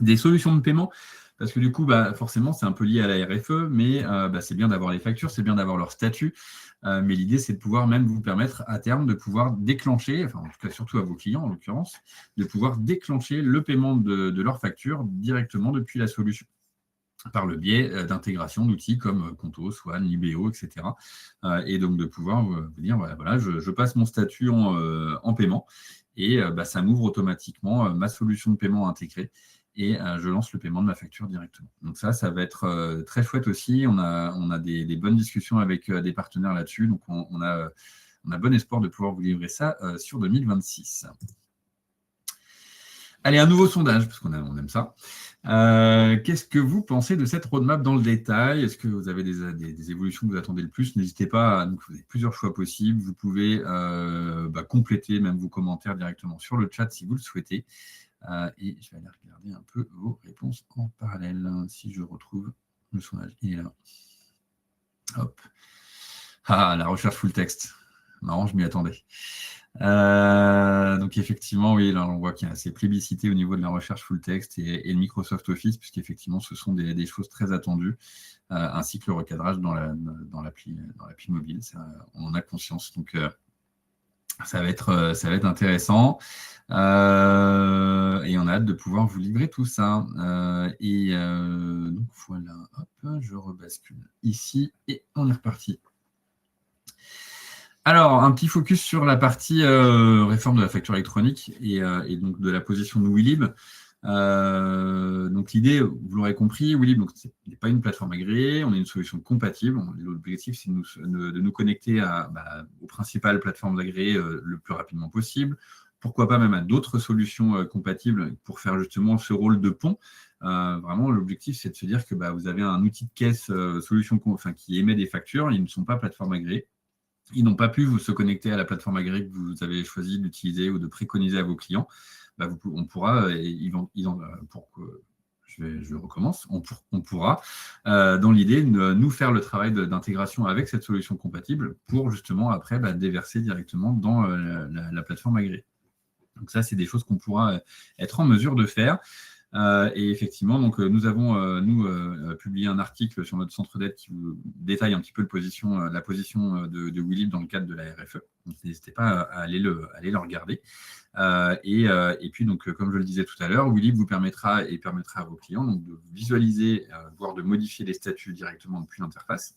Des solutions de paiement, parce que du coup, forcément, c'est un peu lié à la RFE, mais c'est bien d'avoir les factures, c'est bien d'avoir leur statut. Mais l'idée, c'est de pouvoir même vous permettre à terme de pouvoir déclencher, enfin en tout cas surtout à vos clients en l'occurrence, de pouvoir déclencher le paiement de leurs factures directement depuis la solution, par le biais d'intégration d'outils comme Conto, Swan, Libéo, etc. Et donc de pouvoir vous dire, voilà, je passe mon statut en paiement et ça m'ouvre automatiquement ma solution de paiement intégrée et je lance le paiement de ma facture directement. Donc ça va être très chouette aussi. On a des bonnes discussions avec des partenaires là-dessus, donc on a bon espoir de pouvoir vous livrer ça sur 2026. Allez, un nouveau sondage, parce qu'on aime ça. Qu'est-ce que vous pensez de cette roadmap dans le détail? Est-ce que vous avez des évolutions que vous attendez le plus? N'hésitez pas, donc vous avez plusieurs choix possibles. Vous pouvez compléter même vos commentaires directement sur le chat si vous le souhaitez. Et je vais aller regarder un peu vos réponses en parallèle, si je retrouve le sondage. Il est là. Hop. Ah, la recherche full text. Marrant, je m'y attendais. Donc effectivement, oui, là on voit qu'il y a assez plébiscité au niveau de la recherche full text et le Microsoft Office, puisqu'effectivement ce sont des choses très attendues, ainsi que le recadrage dans l'appli mobile. Ça, on en a conscience. Donc ça va être intéressant. Et on a hâte de pouvoir vous livrer tout ça. Donc voilà, hop, je rebascule ici et on est reparti. Alors, un petit focus sur la partie réforme de la facture électronique et donc de la position de WeLib. Donc l'idée, vous l'aurez compris, WeLib n'est pas une plateforme agréée, on est une solution compatible. L'objectif, c'est de nous connecter aux principales plateformes agréées le plus rapidement possible. Pourquoi pas même à d'autres solutions compatibles pour faire justement ce rôle de pont. Vraiment, l'objectif, c'est de se dire que vous avez un outil de caisse solution qui émet des factures, ils ne sont pas plateformes agréées. Ils n'ont pas pu se connecter à la plateforme agréée que vous avez choisi d'utiliser ou de préconiser à vos clients. On pourra, je recommence, on pourra, dans l'idée, nous faire le travail d'intégration avec cette solution compatible pour justement après déverser directement dans la plateforme agréée. Donc ça, c'est des choses qu'on pourra être en mesure de faire. Et effectivement, donc, nous avons publié un article sur notre centre d'aide qui vous détaille un petit peu la position de WeLib dans le cadre de la RFE. Donc, n'hésitez pas à aller le regarder. Et puis, donc, comme je le disais tout à l'heure, WeLib vous permettra à vos clients donc, de visualiser, voire de modifier les statuts directement depuis l'interface.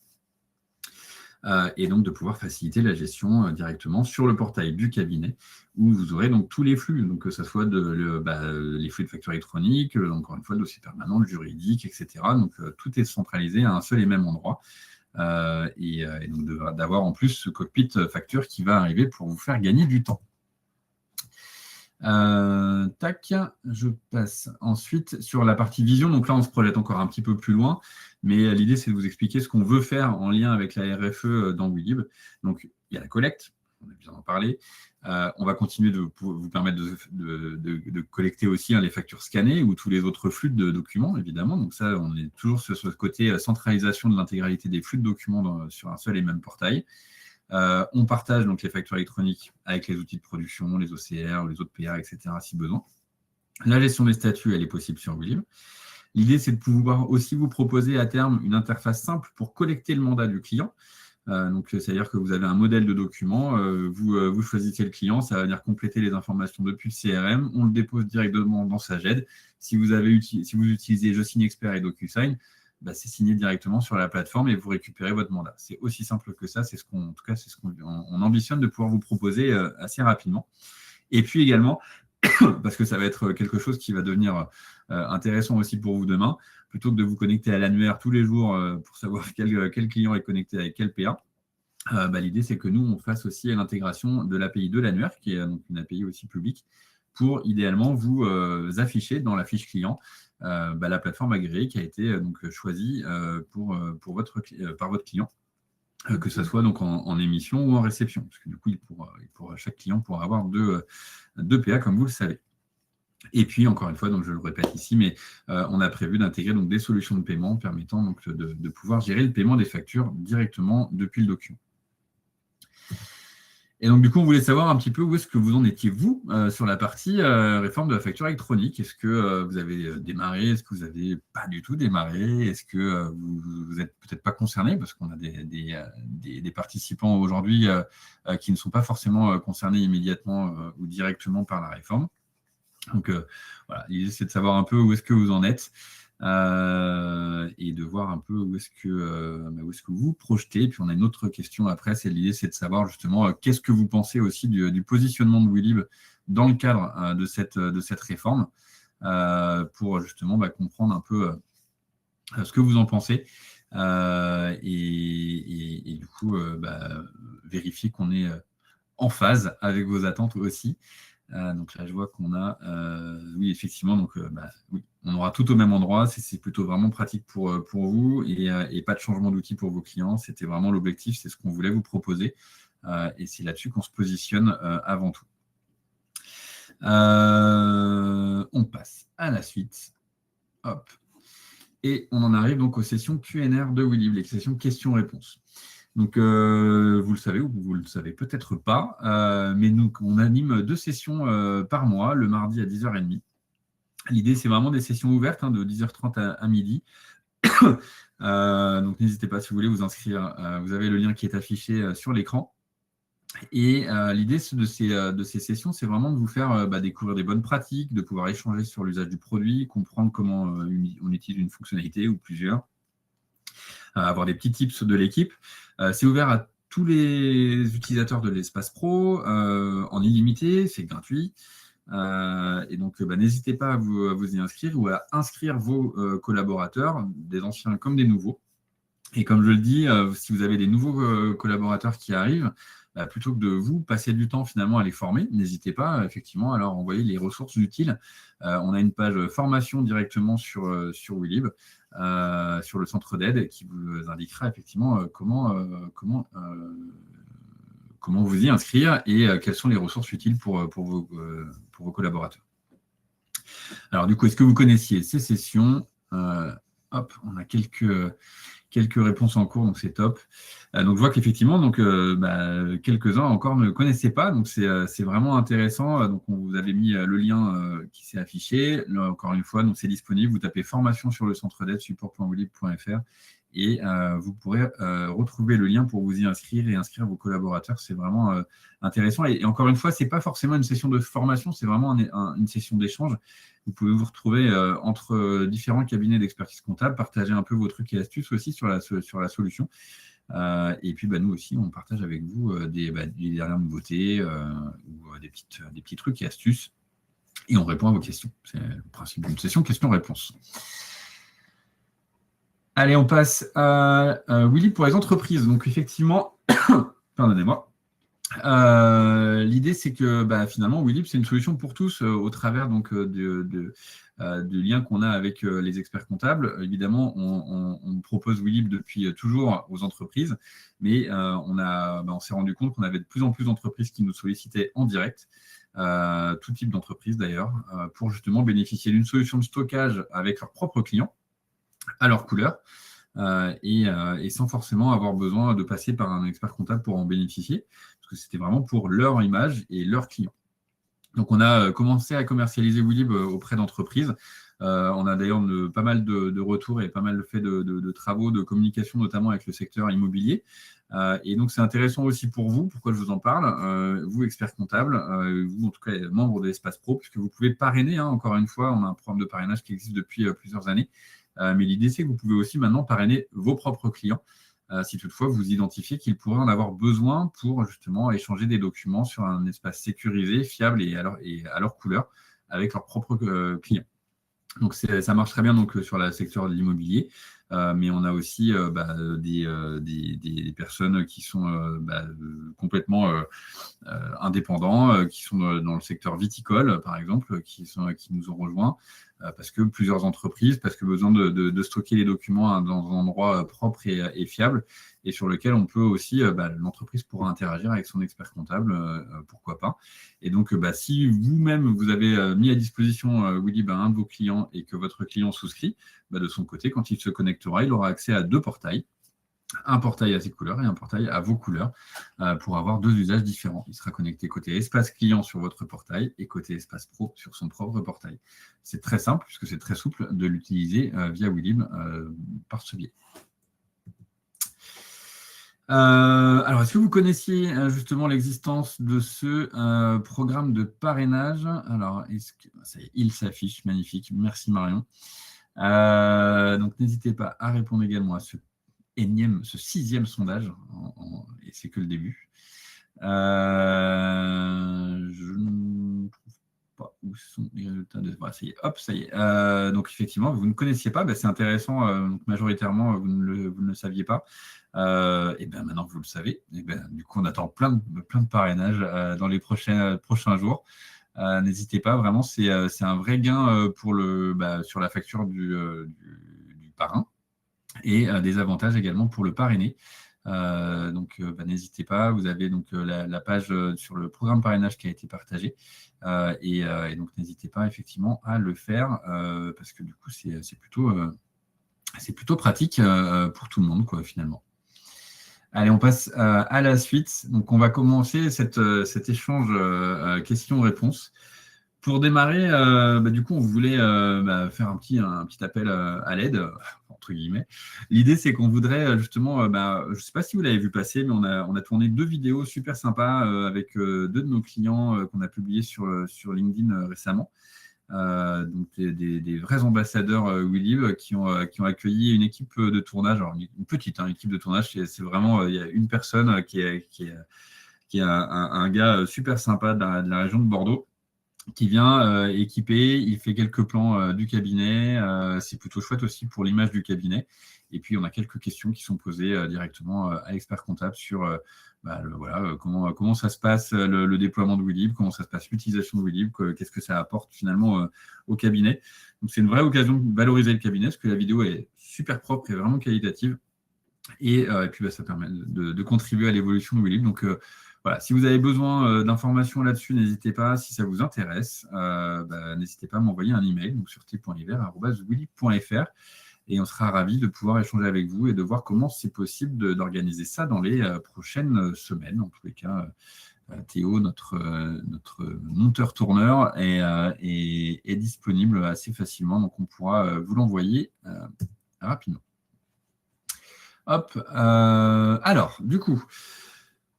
et donc de pouvoir faciliter la gestion directement sur le portail du cabinet, où vous aurez donc tous les flux, donc que ce soit les flux de facture électronique, encore une fois, le dossier permanent, le juridique, etc. Donc tout est centralisé à un seul et même endroit. Et donc d'avoir en plus ce cockpit facture qui va arriver pour vous faire gagner du temps. Tac, je passe ensuite sur la partie vision. Donc là, on se projette encore un petit peu plus loin, mais l'idée, c'est de vous expliquer ce qu'on veut faire en lien avec la RFE dans WeLib. Donc, il y a la collecte, on a bien en parlé. On va continuer de vous permettre de collecter aussi les factures scannées ou tous les autres flux de documents, évidemment. Donc ça, on est toujours sur ce côté centralisation de l'intégralité des flux de documents sur un seul et même portail. On partage donc les factures électroniques avec les outils de production, les OCR, les autres PA, etc. si besoin. La gestion des statuts, elle est possible sur WeLib. L'idée, c'est de pouvoir aussi vous proposer à terme une interface simple pour collecter le mandat du client. Donc, c'est-à-dire que vous avez un modèle de document, vous choisissez le client, ça va venir compléter les informations depuis le CRM, on le dépose directement dans sa GED. Si vous utilisez Je Signe Expert et DocuSign, c'est signé directement sur la plateforme et vous récupérez votre mandat. C'est aussi simple que ça, c'est ce qu'on ambitionne de pouvoir vous proposer assez rapidement. Et puis également, parce que ça va être quelque chose qui va devenir intéressant aussi pour vous demain, plutôt que de vous connecter à l'annuaire tous les jours pour savoir quel client est connecté avec quel PA, l'idée c'est que nous, on fasse aussi l'intégration de l'API de l'annuaire, qui est donc une API aussi publique, pour idéalement vous afficher dans la fiche client la plateforme agréée qui a été donc choisie par votre client, que ce soit donc en émission ou en réception, parce que du coup, chaque client pourra avoir deux PA, comme vous le savez. Et puis, encore une fois, donc je le répète ici, mais on a prévu d'intégrer donc des solutions de paiement permettant donc de pouvoir gérer le paiement des factures directement depuis le document. Et donc, du coup, on voulait savoir un petit peu où est-ce que vous en étiez, vous, sur la partie réforme de la facture électronique. Est-ce que vous avez démarré? Est-ce que vous n'avez pas du tout démarré? Est-ce que vous n'êtes peut-être pas concerné? Parce qu'on a des participants aujourd'hui qui ne sont pas forcément concernés immédiatement ou directement par la réforme. Donc, voilà, l'idée, c'est de savoir un peu où est-ce que vous en êtes. Et de voir un peu où est-ce que vous projetez. Et puis on a une autre question après, l'idée c'est de savoir justement qu'est-ce que vous pensez aussi du positionnement de WeLib dans le cadre de cette réforme, pour justement comprendre un peu ce que vous en pensez, et du coup vérifier qu'on est en phase avec vos attentes aussi. Donc là, je vois qu'on a, oui, effectivement, donc oui, on aura tout au même endroit. C'est plutôt vraiment pratique pour vous et pas de changement d'outil pour vos clients. C'était vraiment l'objectif, c'est ce qu'on voulait vous proposer et c'est là-dessus qu'on se positionne avant tout. On passe à la suite. Hop. Et on en arrive donc aux sessions Q&R de WeLib, les sessions questions-réponses. Donc, vous le savez ou vous ne le savez peut-être pas, mais nous, on anime 2 sessions par mois, le mardi à 10h30. L'idée, c'est vraiment des sessions ouvertes de 10h30 à midi. Donc, n'hésitez pas si vous voulez vous inscrire. Vous avez le lien qui est affiché sur l'écran. Et l'idée de ces sessions, c'est vraiment de vous faire découvrir des bonnes pratiques, de pouvoir échanger sur l'usage du produit, comprendre comment on utilise une fonctionnalité ou plusieurs, avoir des petits tips de l'équipe. C'est ouvert à tous les utilisateurs de l'espace pro, en illimité, c'est gratuit. Et donc, n'hésitez pas à vous y inscrire ou à inscrire vos collaborateurs, des anciens comme des nouveaux. Et comme je le dis, si vous avez des nouveaux collaborateurs qui arrivent, plutôt que de vous passer du temps finalement à les former, n'hésitez pas effectivement à leur envoyer les ressources utiles. On a une page formation directement sur WeLib, sur le centre d'aide, qui vous indiquera effectivement comment vous y inscrire et quelles sont les ressources utiles pour vos collaborateurs. Alors du coup, est-ce que vous connaissiez ces sessions? Hop, on a quelques réponses en cours, donc c'est top. Donc je vois qu'effectivement, quelques-uns encore ne connaissaient pas, donc c'est vraiment intéressant. Donc on vous avait mis le lien qui s'est affiché. Là, encore une fois, donc c'est disponible. Vous tapez formation sur le centre d'aide support.welib.fr et vous pourrez retrouver le lien pour vous y inscrire et inscrire vos collaborateurs. C'est vraiment intéressant. Et encore une fois, ce n'est pas forcément une session de formation, c'est vraiment une session d'échange. Vous pouvez vous retrouver entre différents cabinets d'expertise comptable, partager un peu vos trucs et astuces aussi sur la solution. Et puis, nous aussi, on partage avec vous des dernières nouveautés ou des petits trucs et astuces. Et on répond à vos questions. C'est le principe d'une session questions-réponses. Allez, on passe à Willy pour les entreprises. Donc, effectivement, pardonnez-moi. L'idée, c'est que finalement, Willib, c'est une solution pour tous au travers donc, de liens qu'on a avec les experts comptables. Évidemment, on propose Willib depuis toujours aux entreprises, mais on s'est rendu compte qu'on avait de plus en plus d'entreprises qui nous sollicitaient en direct, tout type d'entreprise d'ailleurs, pour justement bénéficier d'une solution de stockage avec leurs propres clients, à leur couleur. Et sans forcément avoir besoin de passer par un expert comptable pour en bénéficier, parce que c'était vraiment pour leur image et leurs clients. Donc, on a commencé à commercialiser Willib auprès d'entreprises. On a d'ailleurs pas mal de retours et pas mal fait de travaux de communication, notamment avec le secteur immobilier. Et donc, c'est intéressant aussi pour vous. Pourquoi je vous en parle? Vous, experts comptables, vous, en tout cas, membres de l'Espace Pro, puisque vous pouvez parrainer, encore une fois, on a un programme de parrainage qui existe depuis plusieurs années. Mais l'idée, c'est que vous pouvez aussi maintenant parrainer vos propres clients, si toutefois vous identifiez qu'ils pourraient en avoir besoin pour justement échanger des documents sur un espace sécurisé, fiable et à leur couleur avec leurs propres clients. Donc, ça marche très bien donc, sur le secteur de l'immobilier, mais on a aussi des personnes qui sont complètement indépendants, qui sont dans le secteur viticole, par exemple, qui nous ont rejoints, parce que plusieurs entreprises, parce que besoin de stocker les documents dans un endroit propre et fiable, et sur lequel on peut aussi, l'entreprise pourra interagir avec son expert comptable, pourquoi pas. Et donc, si vous-même, vous avez mis à disposition Willib à un de vos clients et que votre client souscrit, de son côté, quand il se connectera, il aura accès à 2 portails. Un portail à ses couleurs et un portail à vos couleurs pour avoir 2 usages différents. Il sera connecté côté espace client sur votre portail et côté espace pro sur son propre portail. C'est très simple puisque c'est très souple de l'utiliser via Willib par ce biais. Alors, est-ce que vous connaissiez justement l'existence de ce programme de parrainage? Alors, ça y est, il s'affiche, magnifique. Merci Marion. Donc, n'hésitez pas à répondre également à ce 6e sondage, et c'est que le début. Je ne trouve pas où sont les résultats de... Voilà, ça y est, hop, ça y est. Donc, effectivement, vous ne connaissiez pas, c'est intéressant, donc, majoritairement, vous ne le saviez pas. Et bien maintenant que vous le savez, du coup, on attend plein de parrainages dans les prochains jours. N'hésitez pas, vraiment, c'est un vrai gain sur la facture du parrain. Et des avantages également pour le parrainé. Donc, n'hésitez pas, vous avez donc la page sur le programme parrainage qui a été partagée. Et donc, n'hésitez pas effectivement à le faire parce que du coup, c'est plutôt pratique pour tout le monde, quoi, finalement. Allez, on passe à la suite. Donc, on va commencer cet échange questions-réponses. Pour démarrer, du coup, on voulait faire un petit appel à l'aide, entre guillemets. L'idée, c'est qu'on voudrait justement, je ne sais pas si vous l'avez vu passer, mais on a tourné 2 vidéos super sympas avec 2 de nos clients qu'on a publiés sur LinkedIn récemment. Donc des vrais ambassadeurs Willib qui ont accueilli une équipe de tournage, alors une petite équipe de tournage, c'est vraiment, il y a une personne qui est un gars super sympa de la région de Bordeaux, qui vient équiper, il fait quelques plans du cabinet, c'est plutôt chouette aussi pour l'image du cabinet. Et puis, on a quelques questions qui sont posées directement à l'expert comptable sur comment ça se passe le déploiement de Willib, comment ça se passe l'utilisation de Willib, qu'est-ce que ça apporte finalement au cabinet. Donc, c'est une vraie occasion de valoriser le cabinet, parce que la vidéo est super propre et vraiment qualitative. Et puis, ça permet de contribuer à l'évolution de Willib. Donc, voilà, si vous avez besoin d'informations là-dessus, n'hésitez pas. Si ça vous intéresse, n'hésitez pas à m'envoyer un email donc sur t.hiver@willib.fr et on sera ravis de pouvoir échanger avec vous et de voir comment c'est possible d'organiser ça dans les prochaines semaines. En tous les cas, Théo, notre monteur-tourneur, est disponible assez facilement, donc on pourra vous l'envoyer rapidement. Hop, alors, du coup,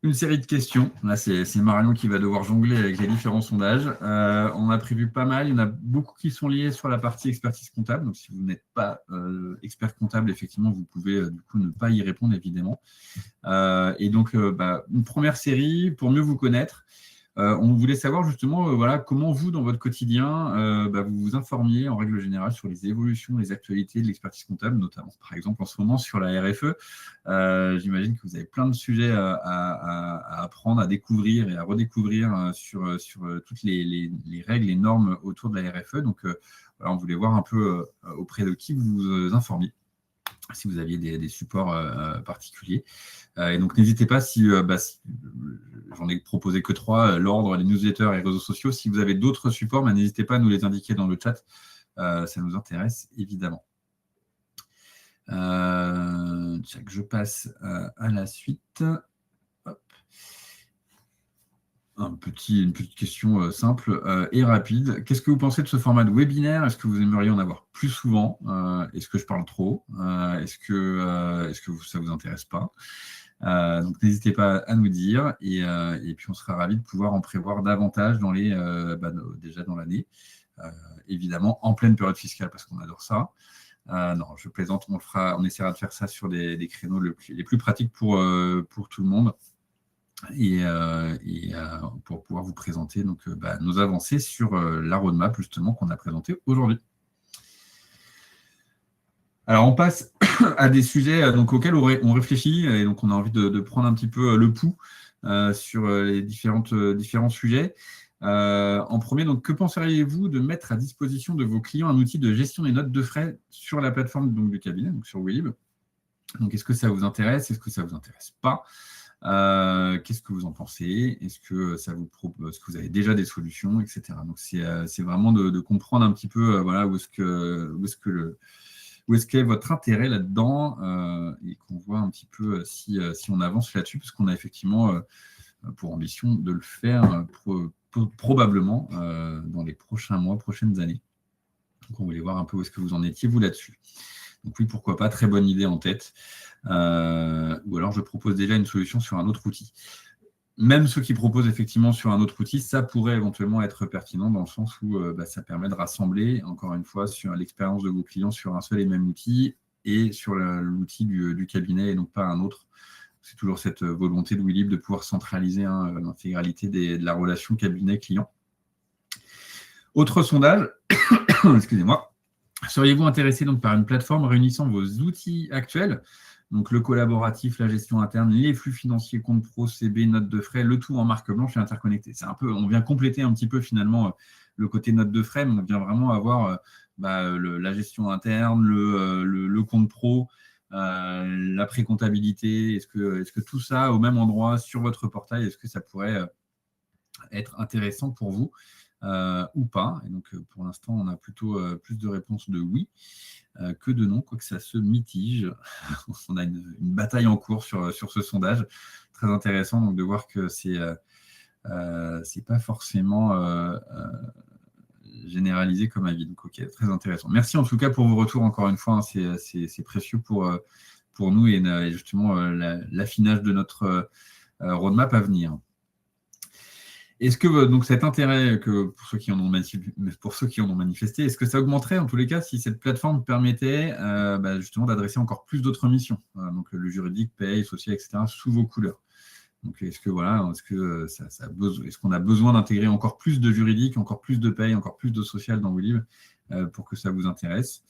Une série de questions. Là, c'est Marion qui va devoir jongler avec les différents sondages. On a prévu pas mal. Il y en a beaucoup qui sont liés sur la partie expertise comptable. Donc, si vous n'êtes pas expert comptable, effectivement, vous pouvez du coup ne pas y répondre, évidemment. Et donc, une première série pour mieux vous connaître. On voulait savoir justement voilà, comment vous, dans votre quotidien, vous vous informiez en règle générale sur les évolutions, les actualités de l'expertise comptable, notamment par exemple en ce moment sur la RFE. J'imagine que vous avez plein de sujets à apprendre, à découvrir et à redécouvrir sur toutes les règles, les normes autour de la RFE. Donc, voilà, on voulait voir un peu auprès de qui vous vous informiez, si vous aviez des supports particuliers. Et donc, n'hésitez pas, si j'en ai proposé que 3, l'ordre, les newsletters et les réseaux sociaux. Si vous avez d'autres supports, n'hésitez pas à nous les indiquer dans le chat. Ça nous intéresse, évidemment. Je passe à la suite. Hop. Une petite question simple et rapide. Qu'est-ce que vous pensez de ce format de webinaire? Est-ce que vous aimeriez en avoir plus souvent? Est-ce que je parle trop? Est-ce que ça ne vous intéresse pas? Donc, n'hésitez pas à nous dire et puis on sera ravis de pouvoir en prévoir davantage déjà dans l'année. Évidemment, en pleine période fiscale, parce qu'on adore ça. Non, je plaisante, on essaiera de faire ça sur des créneaux les plus pratiques pour tout le monde et pour pouvoir vous présenter donc, nos avancées sur la roadmap justement qu'on a présentée aujourd'hui. Alors, on passe à des sujets auxquels on réfléchit et donc on a envie de prendre un petit peu le pouls sur les différents sujets. En premier, donc, que penseriez-vous de mettre à disposition de vos clients un outil de gestion des notes de frais sur la plateforme donc, du cabinet, donc sur Willib? Donc, est-ce que ça vous intéresse? Est-ce que ça ne vous intéresse pas? Qu'est-ce que vous en pensez? Est-ce que est-ce que vous avez déjà des solutions, etc. Donc, c'est vraiment de comprendre un petit peu voilà, où est-ce qu'est votre intérêt là-dedans et qu'on voit un petit peu si on avance là-dessus, parce qu'on a effectivement pour ambition de le faire probablement dans les prochains mois, prochaines années. Donc, on voulait voir un peu où est-ce que vous en étiez, vous, là-dessus. Donc oui, pourquoi pas, très bonne idée en tête. Ou alors, je propose déjà une solution sur un autre outil. Même ceux qui proposent effectivement sur un autre outil, ça pourrait éventuellement être pertinent dans le sens où ça permet de rassembler, encore une fois, sur l'expérience de vos clients sur un seul et même outil et sur l'outil du cabinet et donc pas un autre. C'est toujours cette volonté de Willib de pouvoir centraliser l'intégralité de la relation cabinet-client. Autre sondage, excusez-moi. Seriez-vous intéressé donc par une plateforme réunissant vos outils actuels, donc le collaboratif, la gestion interne, les flux financiers, compte pro, CB, notes de frais, le tout en marque blanche et interconnecté? C'est un peu, on vient compléter un petit peu finalement le côté notes de frais, mais on vient vraiment avoir la gestion interne, le compte pro, la pré-comptabilité. Est-ce que tout ça au même endroit sur votre portail, est-ce que ça pourrait être intéressant pour vous ou pas? Et donc, pour l'instant, on a plutôt plus de réponses de oui que de non, quoique ça se mitige. On a une bataille en cours sur ce sondage. Très intéressant donc, de voir que c'est pas forcément généralisé comme avis. Donc, ok, très intéressant. Merci en tout cas pour vos retours, encore une fois. Hein, c'est précieux pour nous et justement l'affinage de notre roadmap à venir. Est-ce que donc cet intérêt que pour ceux qui en ont manifesté, est-ce que ça augmenterait en tous les cas si cette plateforme permettait justement d'adresser encore plus d'autres missions, donc le juridique, paye, social, etc. sous vos couleurs? Donc est-ce qu'on a besoin d'intégrer encore plus de juridique, encore plus de paye, encore plus de social dans Willib pour que ça vous intéresse?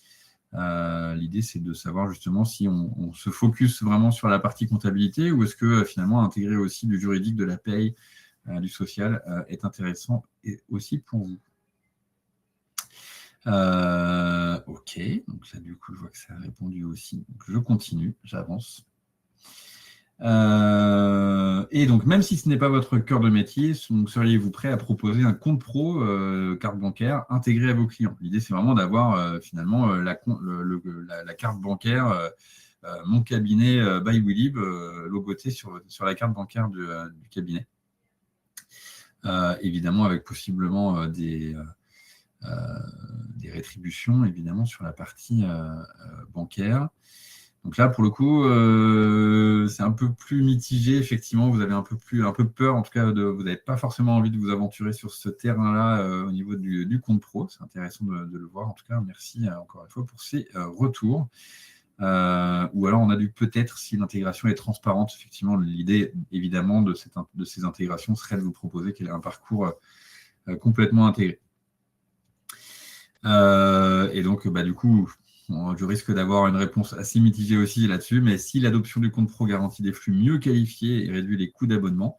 L'idée, c'est de savoir justement si on se focus vraiment sur la partie comptabilité ou est-ce que finalement intégrer aussi du juridique, de la paye, du social est intéressant et aussi pour vous. Ok, donc là du coup je vois que ça a répondu aussi. Donc, je continue, j'avance. Et donc même si ce n'est pas votre cœur de métier, seriez-vous prêt à proposer un compte pro carte bancaire intégré à vos clients? L'idée c'est vraiment d'avoir finalement la carte bancaire mon cabinet by Willib logoté sur la carte bancaire du cabinet. Évidemment avec possiblement des rétributions évidemment sur la partie bancaire. Donc là, pour le coup, c'est un peu plus mitigé. Effectivement, vous avez un peu peur. En tout cas, vous n'avez pas forcément envie de vous aventurer sur ce terrain-là au niveau du compte pro. C'est intéressant de le voir. En tout cas, merci encore une fois pour ces retours. Ou alors, on a dû peut-être, si l'intégration est transparente, effectivement, l'idée, évidemment, de ces intégrations serait de vous proposer un parcours complètement intégré. Et donc, du coup, je risque d'avoir une réponse assez mitigée aussi là-dessus, mais si l'adoption du compte pro garantit des flux mieux qualifiés et réduit les coûts d'abonnement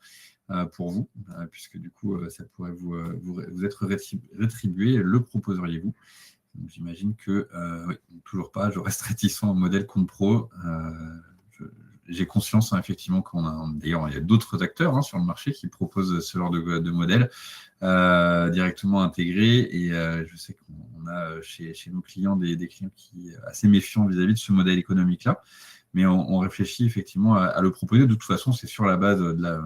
pour vous, puisque du coup, ça pourrait vous être rétribué, le proposeriez-vous? J'imagine que, oui, toujours pas, je reste réticent au modèle compte pro. J'ai conscience, effectivement, d'ailleurs, il y a d'autres acteurs sur le marché qui proposent ce genre de modèle directement intégré. Et je sais qu'on a chez nos clients des clients qui sont assez méfiants vis-à-vis de ce modèle économique-là. Mais on réfléchit effectivement à le proposer. De toute façon, c'est sur la base de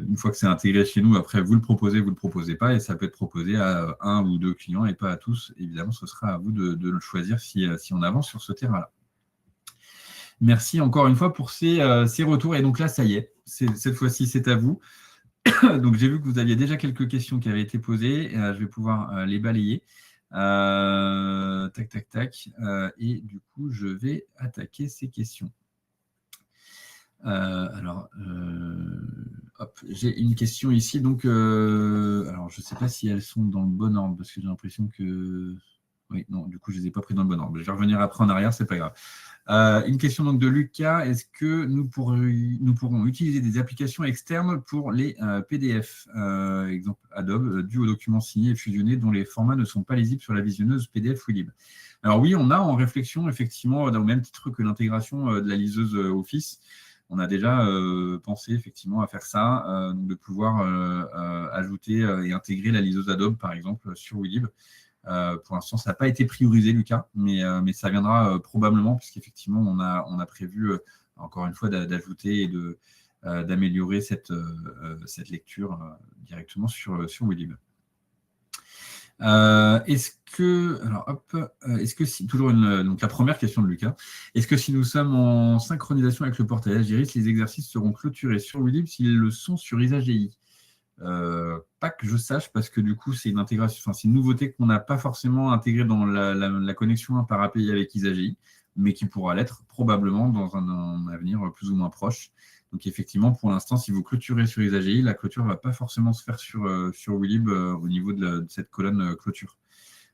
une fois que c'est intégré chez nous, après, vous le proposez pas, et ça peut être proposé à un ou deux clients et pas à tous. Évidemment, ce sera à vous de le choisir si on avance sur ce terrain-là. Merci encore une fois pour ces retours. Et donc là, ça y est, cette fois-ci, c'est à vous. Donc, j'ai vu que vous aviez déjà quelques questions qui avaient été posées. Je vais pouvoir les balayer. Tac, tac, tac. Et du coup, je vais attaquer ces questions. Alors, hop, j'ai une question ici. Donc, alors, je ne sais pas si elles sont dans le bon ordre, parce que j'ai l'impression que... Oui, non, du coup, je ne les ai pas pris dans le bon ordre. Je vais revenir après en arrière, c'est pas grave. Une question donc de Lucas. Est-ce que nous pourrons utiliser des applications externes pour les PDF, exemple Adobe, dus aux documents signés et fusionnés dont les formats ne sont pas lisibles sur la visionneuse PDF Willib? Alors oui, on a en réflexion, effectivement, au même titre que l'intégration de la liseuse Office, on a déjà pensé effectivement à faire ça, donc de pouvoir ajouter et intégrer la liseuse Adobe, par exemple, sur Willib. Pour l'instant, ça n'a pas été priorisé, Lucas, mais ça viendra probablement, puisqu'effectivement, on a prévu, encore une fois, d'ajouter et d'améliorer cette lecture directement sur Willib. Est-ce que si, toujours donc la première question de Lucas, est-ce que si nous sommes en synchronisation avec le portail Agiris, les exercices seront clôturés sur Willib s'ils le sont sur IsaGI? Pas que je sache, parce que du coup, c'est une intégration, c'est une nouveauté qu'on n'a pas forcément intégrée dans la connexion par API avec IsaGI, mais qui pourra l'être probablement dans un avenir plus ou moins proche. Donc effectivement, pour l'instant, si vous clôturez sur IsaGI, la clôture ne va pas forcément se faire sur Willib au niveau de cette colonne clôture.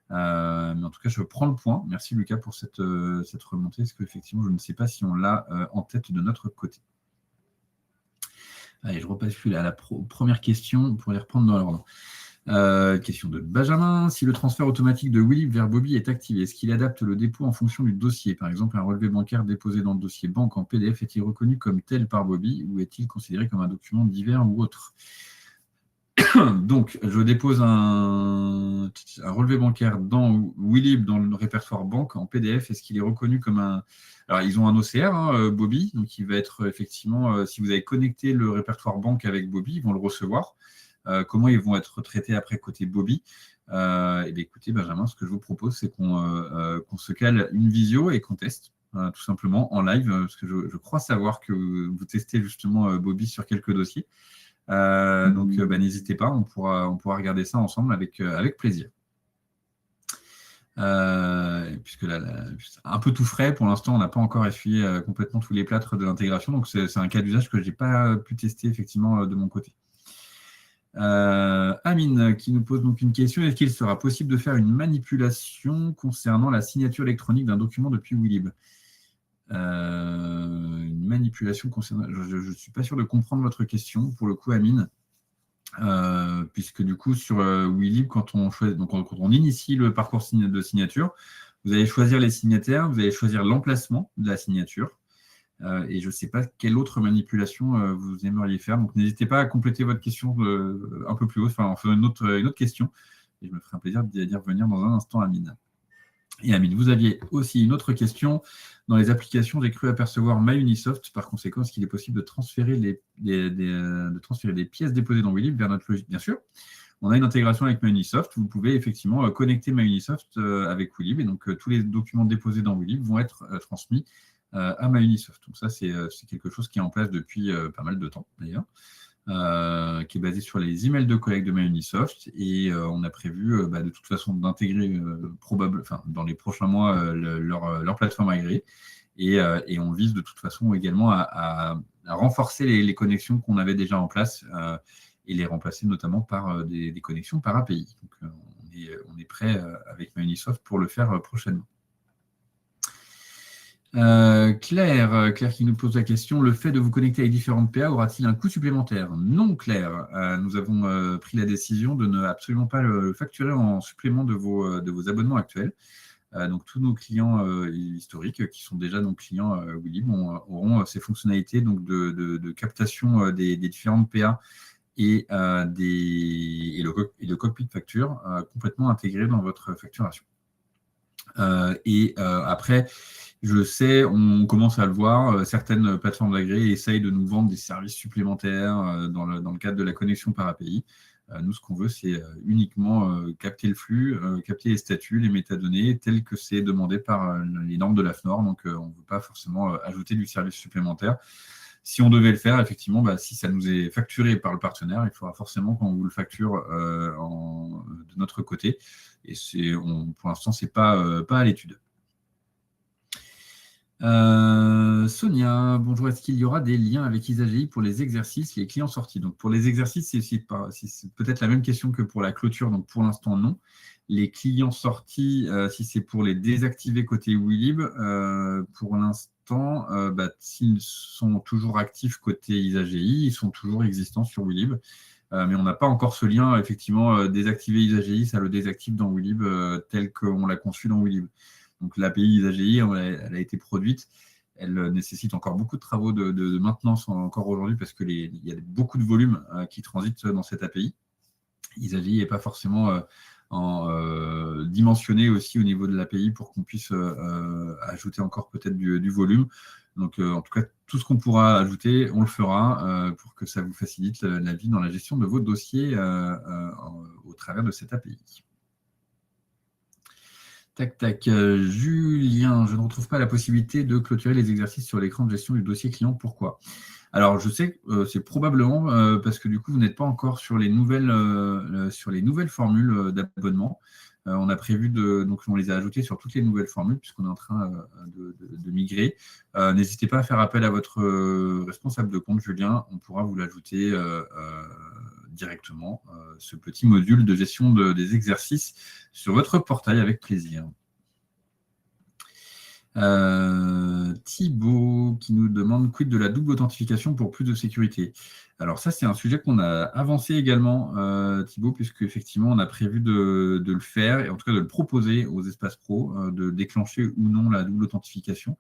Mais en tout cas, je prends le point. Merci Lucas pour cette remontée, parce qu'effectivement, je ne sais pas si on l'a en tête de notre côté. Allez, je repasse plus à la première question pour les reprendre dans l'ordre. Question de Benjamin. Si le transfert automatique de Willib vers Bobby est activé, est-ce qu'il adapte le dépôt en fonction du dossier? Par exemple, un relevé bancaire déposé dans le dossier banque en PDF est-il reconnu comme tel par Bobby ou est-il considéré comme un document divers ou autre? Donc, je dépose un relevé bancaire dans Willib, dans le répertoire banque en PDF. Est-ce qu'il est reconnu comme un... Alors, ils ont un OCR, Bobby, donc il va être effectivement, si vous avez connecté le répertoire banque avec Bobby, ils vont le recevoir. Comment ils vont être traités après côté Bobby? Eh bien, écoutez, Benjamin, ce que je vous propose, c'est qu'on se cale une visio et qu'on teste, tout simplement, en live, parce que je crois savoir que vous testez justement Bobby sur quelques dossiers. Donc, n'hésitez pas, on pourra regarder ça ensemble avec plaisir. Puisque là, c'est un peu tout frais, pour l'instant, on n'a pas encore essuyé complètement tous les plâtres de l'intégration, donc c'est un cas d'usage que je n'ai pas pu tester effectivement de mon côté. Amine qui nous pose donc une question. Est-ce qu'il sera possible de faire une manipulation concernant la signature électronique d'un document depuis Willib? Une manipulation concernant... Je ne suis pas sûr de comprendre votre question, pour le coup, Amine. Puisque du coup, sur Willib, quand on initie le parcours de signature, vous allez choisir les signataires, vous allez choisir l'emplacement de la signature. Et je ne sais pas quelle autre manipulation vous aimeriez faire. Donc, n'hésitez pas à compléter votre question un peu plus haut, enfin, en faisant une autre question. Et je me ferai un plaisir d'y revenir dans un instant, Amine. Et Amine, vous aviez aussi une autre question. Dans les applications, j'ai cru apercevoir MyUnisoft. Par conséquent, est-ce qu'il est possible de transférer des pièces déposées dans Willib vers notre logiciel? Bien sûr. on a une intégration avec MyUnisoft. Vous pouvez effectivement connecter MyUnisoft avec Willib. Et donc, tous les documents déposés dans Willib vont être transmis à MyUnisoft. Donc, ça, c'est quelque chose qui est en place depuis pas mal de temps, d'ailleurs. Qui est basé sur les emails de collègues de MyUnisoft et on a prévu de toute façon d'intégrer dans les prochains mois leur plateforme agréée et on vise de toute façon également à renforcer les connexions qu'on avait déjà en place et les remplacer notamment par des connexions par API. Donc on est prêt avec MyUnisoft pour le faire prochainement. Claire qui nous pose la question, le fait de vous connecter avec différentes PA aura-t-il un coût supplémentaire? Non, Claire. Nous avons pris la décision de ne absolument pas le facturer en supplément de vos abonnements actuels. Donc, tous nos clients historiques qui sont déjà nos clients Willib auront ces fonctionnalités donc, de captation des différentes PA et le cockpit facture complètement intégré dans votre facturation. Après, je sais, on commence à le voir, certaines plateformes d'agréés essayent de nous vendre des services supplémentaires dans le cadre de la connexion par API. Nous, ce qu'on veut, c'est uniquement capter le flux, capter les statuts, les métadonnées, telles que c'est demandé par les normes de l'AFNOR. Donc, on ne veut pas forcément ajouter du service supplémentaire. Si on devait le faire, effectivement, si ça nous est facturé par le partenaire, il faudra forcément qu'on vous le facture de notre côté. Et pour l'instant, ce n'est pas à l'étude. Sonia, bonjour, est-ce qu'il y aura des liens avec ISAGI pour les exercices, les clients sortis? Donc pour les exercices, c'est peut-être la même question que pour la clôture, donc pour l'instant non. Les clients sortis, si c'est pour les désactiver côté Willib, pour l'instant, s'ils sont toujours actifs côté ISAGI, ils sont toujours existants sur Willib. Mais on n'a pas encore ce lien, effectivement, désactiver ISAGI, ça le désactive dans Willib tel qu'on l'a conçu dans Willib. Donc l'API ISAGI, elle a été produite. Elle nécessite encore beaucoup de travaux de maintenance encore aujourd'hui parce qu'il y a beaucoup de volume qui transitent dans cette API. ISAGI n'est pas forcément dimensionné aussi au niveau de l'API pour qu'on puisse ajouter encore peut-être du volume. Donc en tout cas, tout ce qu'on pourra ajouter, on le fera pour que ça vous facilite la vie dans la gestion de vos dossiers au travers de cette API. Tac, tac. Julien, je ne retrouve pas la possibilité de clôturer les exercices sur l'écran de gestion du dossier client. Pourquoi? Alors, je sais que c'est probablement parce que du coup, vous n'êtes pas encore sur les nouvelles formules d'abonnement. On a prévu donc on les a ajoutées sur toutes les nouvelles formules puisqu'on est en train de migrer. N'hésitez pas à faire appel à votre responsable de compte, Julien. On pourra vous l'ajouter directement, ce petit module de gestion des exercices sur votre portail avec plaisir. Thibaut qui nous demande quid de la double authentification pour plus de sécurité. Alors ça, c'est un sujet qu'on a avancé également, Thibaut, puisque effectivement, on a prévu de le faire, et en tout cas de le proposer aux espaces pro, de déclencher ou non la double authentification.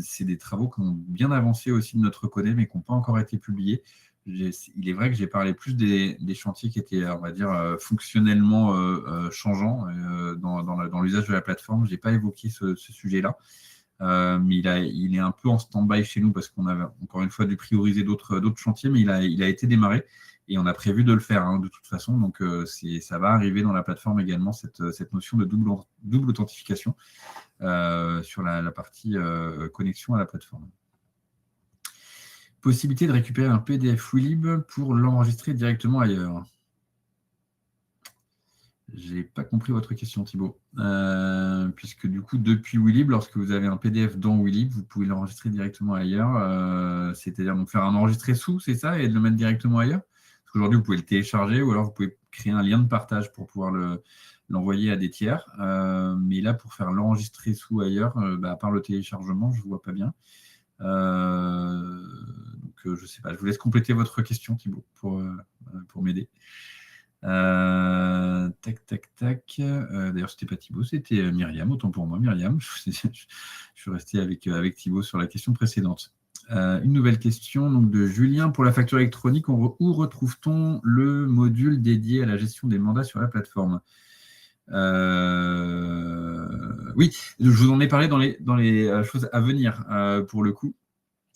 C'est des travaux qui ont bien avancé aussi de notre côté, mais qui n'ont pas encore été publiés. Il est vrai que j'ai parlé plus des chantiers qui étaient, on va dire, fonctionnellement changeants dans l'usage de la plateforme. Je n'ai pas évoqué ce sujet-là, mais il est un peu en stand-by chez nous parce qu'on avait encore une fois dû prioriser d'autres chantiers, mais il a été démarré et on a prévu de le faire de toute façon. Donc, ça va arriver dans la plateforme également, cette notion de double authentification sur la partie connexion à la plateforme. Possibilité de récupérer un PDF Willib pour l'enregistrer directement ailleurs. Je n'ai pas compris votre question, Thibaut. Puisque du coup, depuis Willib, lorsque vous avez un PDF dans Willib, vous pouvez l'enregistrer directement ailleurs. C'est-à-dire donc faire un enregistré sous, c'est ça, et de le mettre directement ailleurs. Parce qu'aujourd'hui, vous pouvez le télécharger ou alors vous pouvez créer un lien de partage pour pouvoir l'envoyer à des tiers. Mais là, pour faire l'enregistrer sous ailleurs, à part le téléchargement, je ne vois pas bien. Donc, je ne sais pas. Je vous laisse compléter votre question, Thibaut, pour m'aider. Tac, tac, tac. D'ailleurs, ce n'était pas Thibaut, c'était Myriam. Autant pour moi, Myriam. Je suis resté avec Thibaut sur la question précédente. Une nouvelle question donc, de Julien. Pour la facture électronique, où retrouve-t-on le module dédié à la gestion des mandats sur la plateforme? Oui, je vous en ai parlé dans les choses à venir, pour le coup.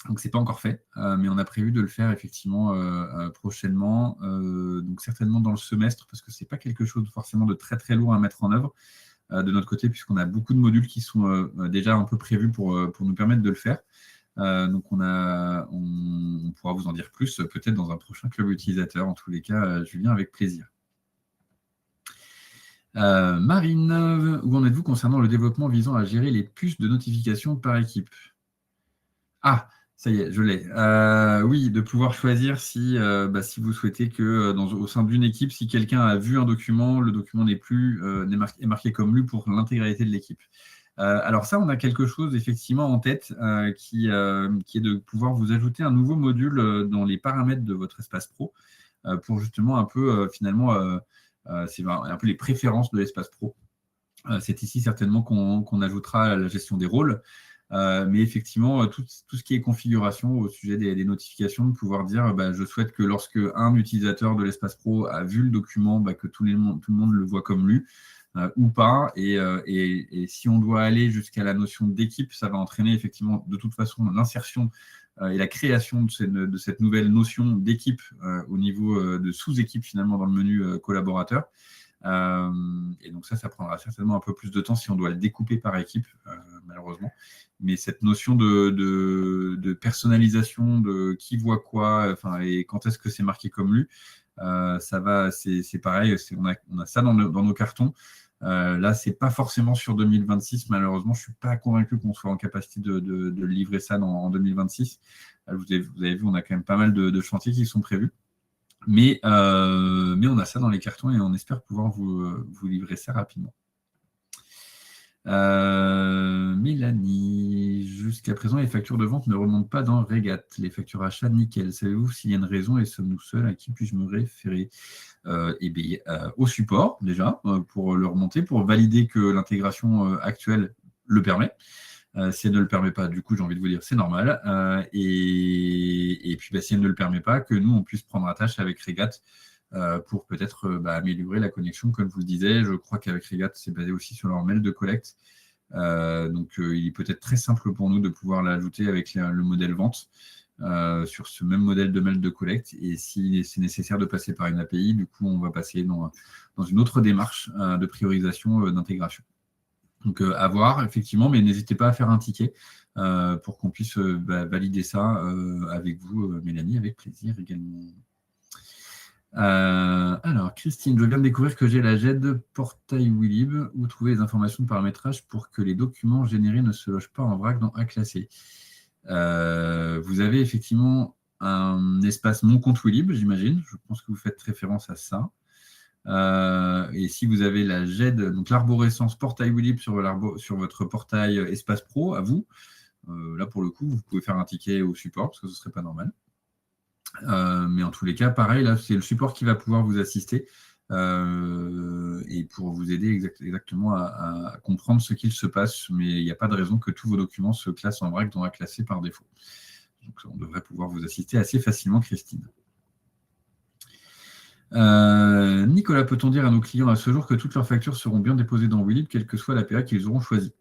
Donc, ce n'est pas encore fait, mais on a prévu de le faire effectivement prochainement, donc certainement dans le semestre, parce que ce n'est pas quelque chose forcément de très très lourd à mettre en œuvre de notre côté, puisqu'on a beaucoup de modules qui sont déjà un peu prévus pour nous permettre de le faire. Donc, on pourra vous en dire plus peut-être dans un prochain club utilisateur. En tous les cas, Julien, avec plaisir. Marine, où en êtes-vous concernant le développement visant à gérer les puces de notification par équipe? Ah, ça y est, je l'ai. Oui, de pouvoir choisir si vous souhaitez que au sein d'une équipe, si quelqu'un a vu un document, le document est marqué comme lu pour l'intégralité de l'équipe. Alors ça, on a quelque chose effectivement en tête qui est de pouvoir vous ajouter un nouveau module dans les paramètres de votre espace pro pour justement un peu finalement, c'est un peu les préférences de l'espace pro. C'est ici certainement qu'on ajoutera la gestion des rôles. Mais effectivement, tout ce qui est configuration au sujet des notifications, de pouvoir dire je souhaite que lorsque un utilisateur de l'espace pro a vu le document, que tout le monde le voit comme lu ou pas. Et si on doit aller jusqu'à la notion d'équipe, ça va entraîner effectivement de toute façon l'insertion et la création de cette nouvelle notion d'équipe au niveau de sous-équipe finalement dans le menu collaborateur. Et donc ça prendra certainement un peu plus de temps si on doit le découper par équipe, malheureusement. Mais cette notion de personnalisation, de qui voit quoi, et quand est-ce que c'est marqué comme lu, c'est pareil, on a ça dans nos cartons. Là, c'est pas forcément sur 2026, malheureusement. Je suis pas convaincu qu'on soit en capacité de livrer ça en 2026. Vous avez vu, on a quand même pas mal de chantiers qui sont prévus. Mais on a ça dans les cartons et on espère pouvoir vous livrer ça rapidement. Mélanie, jusqu'à présent, les factures de vente ne remontent pas dans Regat. Les factures achats, nickel. Savez-vous s'il y a une raison et sommes-nous seuls? À qui puis-je me référer? Au support, déjà, pour le remonter, pour valider que l'intégration actuelle le permet. Si elle ne le permet pas, du coup, j'ai envie de vous dire, c'est normal. Et puis, si elle ne le permet pas, que nous, on puisse prendre attache avec Regat pour peut-être améliorer la connexion, comme je vous le disais. Je crois qu'avec Regat, c'est basé aussi sur leur mail de collecte. Donc, il est peut-être très simple pour nous de pouvoir l'ajouter avec le modèle vente sur ce même modèle de mail de collecte. Et si c'est nécessaire de passer par une API, du coup, on va passer dans une autre démarche de priorisation d'intégration. Donc, à voir, effectivement, mais n'hésitez pas à faire un ticket pour qu'on puisse valider ça avec vous, Mélanie, avec plaisir également. Alors, Christine, je viens de découvrir que j'ai la GED portail Willib où trouver les informations de paramétrage pour que les documents générés ne se logent pas en vrac dans A classé. Vous avez effectivement un espace Mon compte Willib, j'imagine. Je pense que vous faites référence à ça. Et si vous avez la GED, donc l'arborescence portail Willib sur votre portail Espace Pro, à vous, là pour le coup, vous pouvez faire un ticket au support parce que ce ne serait pas normal. Mais en tous les cas, pareil, là, c'est le support qui va pouvoir vous assister et pour vous aider exactement à comprendre ce qu'il se passe. Mais il n'y a pas de raison que tous vos documents se classent en vrac dans A classé par défaut. Donc, on devrait pouvoir vous assister assez facilement, Christine. Nicolas, peut-on dire à nos clients à ce jour que toutes leurs factures seront bien déposées dans Willib, quelle que soit l'APA qu'ils auront choisie?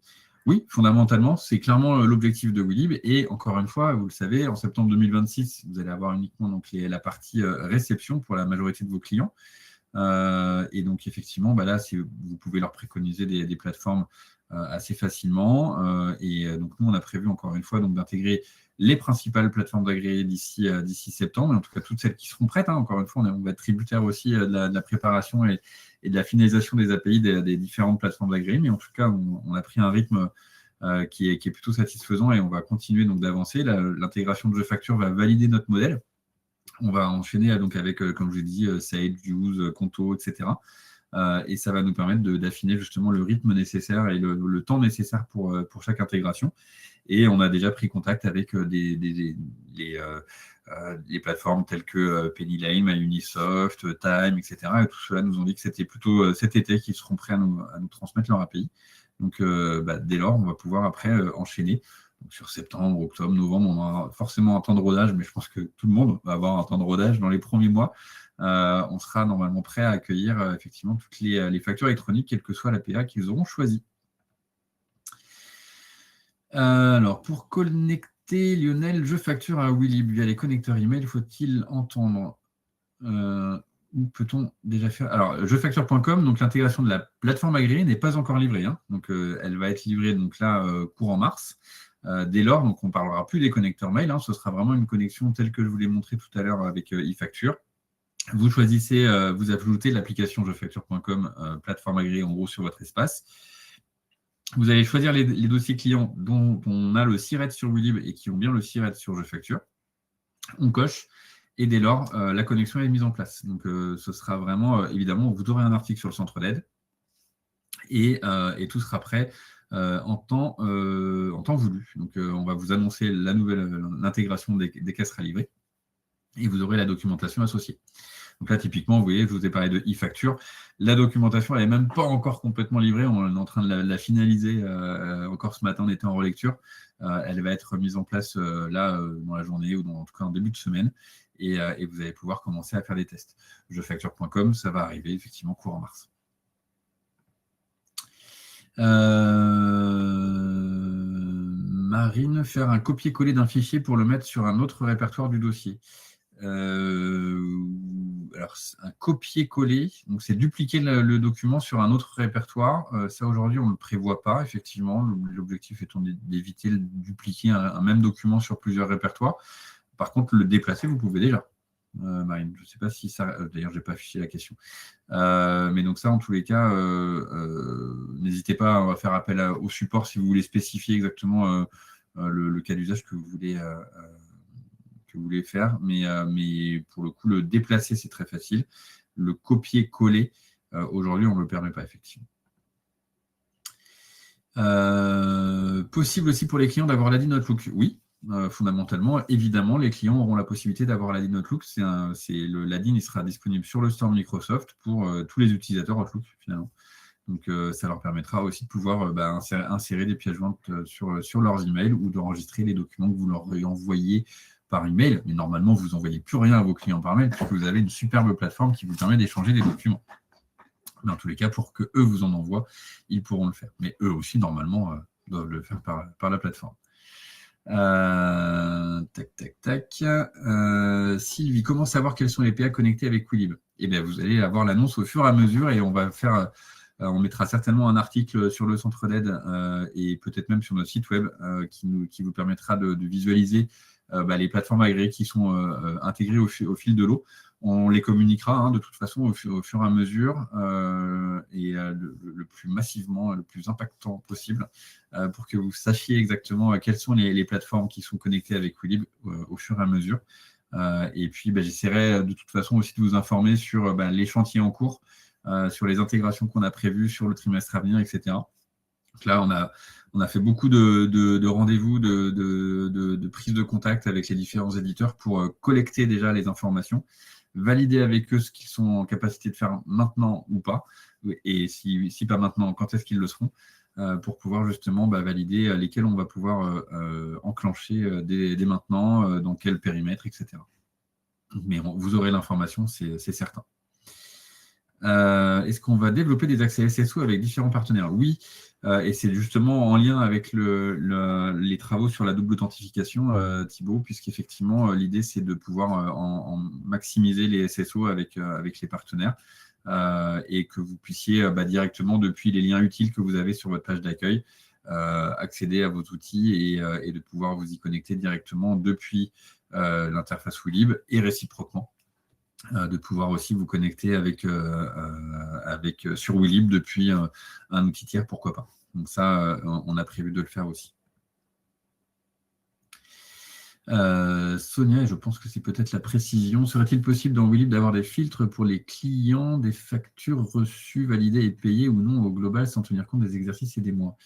Oui, fondamentalement, c'est clairement l'objectif de Willib. Et encore une fois, vous le savez, en septembre 2026, vous allez avoir uniquement donc, la partie réception pour la majorité de vos clients. Et donc, effectivement, là, vous pouvez leur préconiser des plateformes assez facilement. Et donc, nous, on a prévu, encore une fois, d'intégrer les principales plateformes d'agréés d'ici septembre, et en tout cas toutes celles qui seront prêtes. Encore une fois, on va être tributaire aussi de la préparation et de la finalisation des API des différentes plateformes d'agréés, mais en tout cas, on a pris un rythme qui est plutôt satisfaisant et on va continuer donc d'avancer. L'intégration de GeoFacture va valider notre modèle. On va enchaîner donc avec, comme je l'ai dit, Sage, Views, Conto, etc. Et ça va nous permettre d'affiner justement le rythme nécessaire et le temps nécessaire pour chaque intégration. Et on a déjà pris contact avec les plateformes telles que Pennyline, MyUnisoft, Time, etc. Et tout cela nous ont dit que c'était plutôt cet été qu'ils seront prêts à nous transmettre leur API. Donc, dès lors, on va pouvoir après enchaîner. Donc, sur septembre, octobre, novembre, on aura forcément un temps de rodage, mais je pense que tout le monde va avoir un temps de rodage dans les premiers mois. On sera normalement prêt à accueillir effectivement toutes les factures électroniques, quelle que soit l'APA qu'ils auront choisie. Alors, pour connecter Lionel, je facture à Willib via les connecteurs email. Faut-il entendre où peut-on déjà faire? Alors, jefacture.com, donc l'intégration de la plateforme agréée n'est pas encore livrée. Hein. Donc, elle va être livrée donc là, courant mars. Dès lors, donc, on ne parlera plus des connecteurs mail. Hein. Ce sera vraiment une connexion telle que je vous l'ai montré tout à l'heure avec eFacture. Vous choisissez, vous ajoutez l'application jefacture.com, plateforme agréée en gros sur votre espace. Vous allez choisir les dossiers clients dont on a le SIRET sur Willib et qui ont bien le SIRET sur JeFacture. On coche et dès lors, la connexion est mise en place. Donc, ce sera vraiment, évidemment, vous aurez un article sur le centre d'aide et tout sera prêt en temps voulu. Donc, on va vous annoncer l'intégration dès qu'elle sera livrée et vous aurez la documentation associée. Donc là, typiquement, vous voyez, je vous ai parlé de e-facture. La documentation, elle n'est même pas encore complètement livrée. On est en train de la finaliser. Encore ce matin, on était en relecture. Elle va être mise en place là, dans la journée ou en tout cas en début de semaine. Et vous allez pouvoir commencer à faire des tests. Jefacture.com, ça va arriver effectivement courant mars. Marine, faire un copier-coller d'un fichier pour le mettre sur un autre répertoire du dossier. Alors, un copier-coller, donc c'est dupliquer le document sur un autre répertoire. Ça, aujourd'hui, on ne le prévoit pas, effectivement. L'objectif étant d'éviter de dupliquer un même document sur plusieurs répertoires. Par contre, le déplacer, vous pouvez déjà. Marine, je ne sais pas si ça... D'ailleurs, je n'ai pas affiché la question. Mais donc ça, en tous les cas, n'hésitez pas à faire appel au support si vous voulez spécifier exactement le cas d'usage que vous voulez faire, mais pour le coup, le déplacer, c'est très facile. Le copier-coller, aujourd'hui, on ne le permet pas, effectivement. Possible aussi pour les clients d'avoir l'ADIN Outlook. Oui, fondamentalement, évidemment, les clients auront la possibilité d'avoir l'ADIN Outlook. L'ADIN, il sera disponible sur le store Microsoft pour tous les utilisateurs Outlook, finalement. Donc, ça leur permettra aussi de pouvoir insérer des pièces jointes sur leurs emails ou d'enregistrer les documents que vous leur envoyez par email. Mais normalement, vous n'envoyez plus rien à vos clients par mail puisque vous avez une superbe plateforme qui vous permet d'échanger des documents. Mais en tous les cas, pour qu'eux vous en envoient, ils pourront le faire. Mais eux aussi, normalement, doivent le faire par la plateforme. Sylvie, comment savoir quels sont les PA connectés avec Willib? Eh bien, vous allez avoir l'annonce au fur et à mesure et on mettra certainement un article sur le centre d'aide et peut-être même sur notre site web qui vous permettra de visualiser les plateformes agréées qui sont intégrées au fil de l'eau. On les communiquera de toute façon au fur et à mesure et le plus massivement, le plus impactant possible pour que vous sachiez exactement quelles sont les plateformes qui sont connectées avec Willib au fur et à mesure. Et puis, j'essaierai de toute façon aussi de vous informer sur les chantiers en cours, sur les intégrations qu'on a prévues sur le trimestre à venir, etc. Donc là, on a fait beaucoup de rendez-vous, de prise de contact avec les différents éditeurs pour collecter déjà les informations, valider avec eux ce qu'ils sont en capacité de faire maintenant ou pas, et si pas maintenant, quand est-ce qu'ils le seront, pour pouvoir justement valider lesquels on va pouvoir enclencher dès maintenant, dans quel périmètre, etc. Mais vous aurez l'information, c'est certain. Est-ce qu'on va développer des accès SSO avec différents partenaires? Oui, et c'est justement en lien avec les travaux sur la double authentification, Thibaut, puisqu'effectivement, l'idée, c'est de pouvoir en maximiser les SSO avec les partenaires et que vous puissiez directement, depuis les liens utiles que vous avez sur votre page d'accueil, accéder à vos outils et de pouvoir vous y connecter directement depuis l'interface Willib et réciproquement. De pouvoir aussi vous connecter sur Willib depuis un outil tiers, pourquoi pas. Donc ça, on a prévu de le faire aussi. Sonia, et je pense que c'est peut-être la précision, serait-il possible dans Willib d'avoir des filtres pour les clients, des factures reçues, validées et payées ou non au global sans tenir compte des exercices et des mois?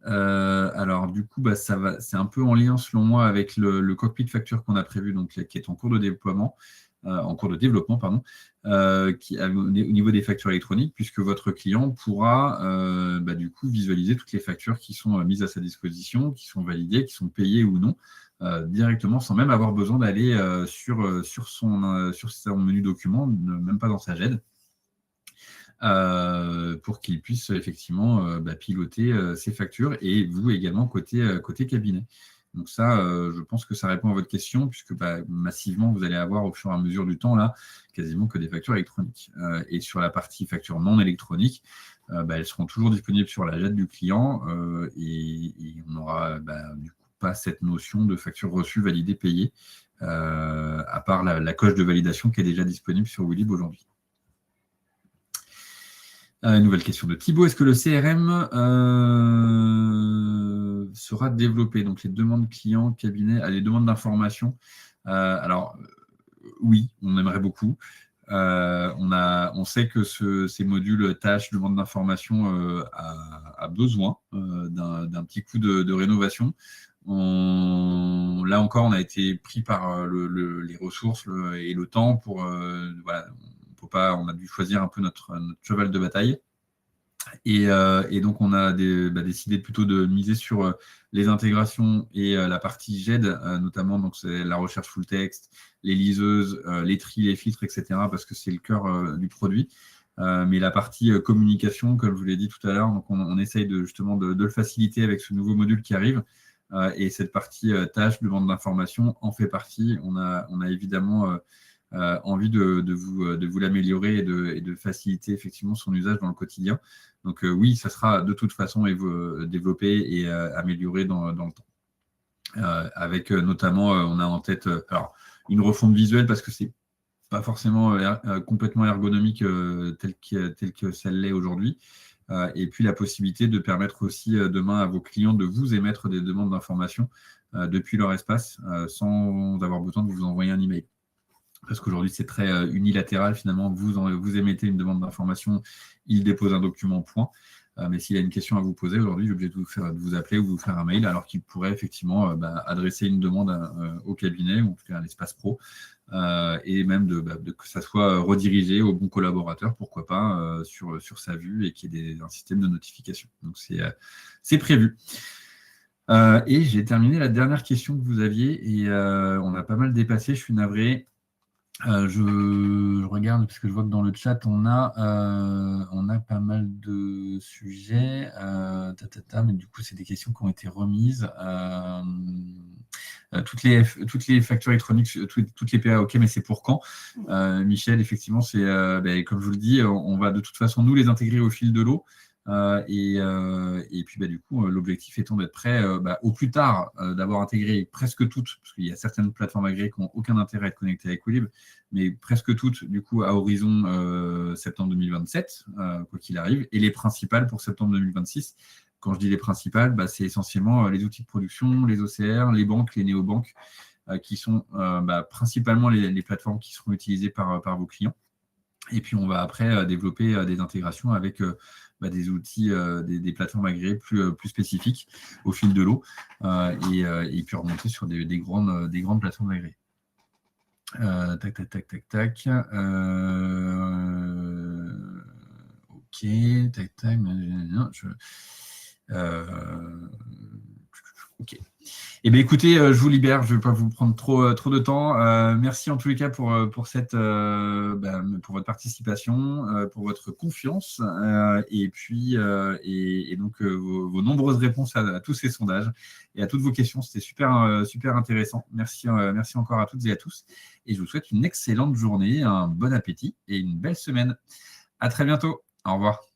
Alors du coup, c'est un peu en lien selon moi avec le cockpit facture qu'on a prévu, donc qui est en cours de développement. Qui au niveau des factures électroniques, puisque votre client pourra du coup visualiser toutes les factures qui sont mises à sa disposition, qui sont validées, qui sont payées ou non, directement, sans même avoir besoin d'aller sur son menu document, même pas dans sa GED, pour qu'il puisse effectivement piloter ses factures et vous également côté cabinet. Donc ça, je pense que ça répond à votre question, puisque massivement, vous allez avoir au fur et à mesure du temps, là, quasiment que des factures électroniques. Et sur la partie facture non électronique, elles seront toujours disponibles sur la JET du client et on n'aura du coup pas cette notion de facture reçue, validée, payée, à part la coche de validation qui est déjà disponible sur Willib aujourd'hui. Une nouvelle question de Thibaut. Est-ce que le CRM sera développé? Donc, les demandes clients, cabinet, les demandes d'information. Alors, oui, on aimerait beaucoup. On sait que ces modules tâches, demandes d'information a besoin d'un petit coup de rénovation. Là encore, on a été pris par les ressources et le temps pour... voilà, on a dû choisir un peu notre cheval de bataille. Et donc, on a décidé plutôt de miser sur les intégrations et la partie GED, notamment, donc c'est la recherche full text, les liseuses, les tris, les filtres, etc., parce que c'est le cœur du produit. Mais la partie communication, comme je vous l'ai dit tout à l'heure, donc on essaye justement de le faciliter avec ce nouveau module qui arrive. Et cette partie tâche, demande d'information en fait partie. On a évidemment envie de vous l'améliorer et de faciliter effectivement son usage dans le quotidien. Donc oui, ça sera de toute façon développé et amélioré dans le temps. Avec notamment, on a en tête une refonte visuelle parce que c'est pas forcément complètement ergonomique tel que celle l'est aujourd'hui. Et puis la possibilité de permettre aussi demain à vos clients de vous émettre des demandes d'information depuis leur espace sans avoir besoin de vous envoyer un email. Parce qu'aujourd'hui, c'est très unilatéral. Finalement, vous émettez une demande d'information, il dépose un document, point. Mais s'il a une question à vous poser, aujourd'hui, il est obligé de vous appeler ou de vous faire un mail, alors qu'il pourrait effectivement adresser une demande au cabinet ou en tout cas à l'espace pro, et même que ça soit redirigé au bon collaborateur, pourquoi pas, sur sa vue et qu'il y ait un système de notification. Donc, c'est prévu. Et j'ai terminé la dernière question que vous aviez et on a pas mal dépassé, je suis navré. Je regarde parce que je vois que dans le chat, on a pas mal de sujets. Mais du coup, c'est des questions qui ont été remises. Toutes les factures électroniques, toutes les PA, ok, mais c'est pour quand? Michel, effectivement, c'est comme je vous le dis, on va de toute façon nous les intégrer au fil de l'eau. Et puis du coup, l'objectif étant d'être prêt au plus tard, d'avoir intégré presque toutes, parce qu'il y a certaines plateformes agréées qui n'ont aucun intérêt à être connectées avec Willib, mais presque toutes, du coup, à horizon septembre 2027, quoi qu'il arrive, et les principales pour septembre 2026. Quand je dis les principales, c'est essentiellement les outils de production, les OCR, les banques, les néobanques, qui sont principalement les plateformes qui seront utilisées par vos clients. Et puis, on va après développer des intégrations avec des outils, des plateformes agréées plus spécifiques au fil de l'eau et puis remonter sur des grandes plateformes agréées. Tac. Ok, tac. Ok. Eh bien, écoutez, je vous libère, je ne vais pas vous prendre trop de temps. Merci en tous les cas pour votre participation, pour votre confiance et puis donc vos nombreuses réponses à tous ces sondages et à toutes vos questions. C'était super intéressant. Merci encore à toutes et à tous. Et je vous souhaite une excellente journée, un bon appétit et une belle semaine. À très bientôt. Au revoir.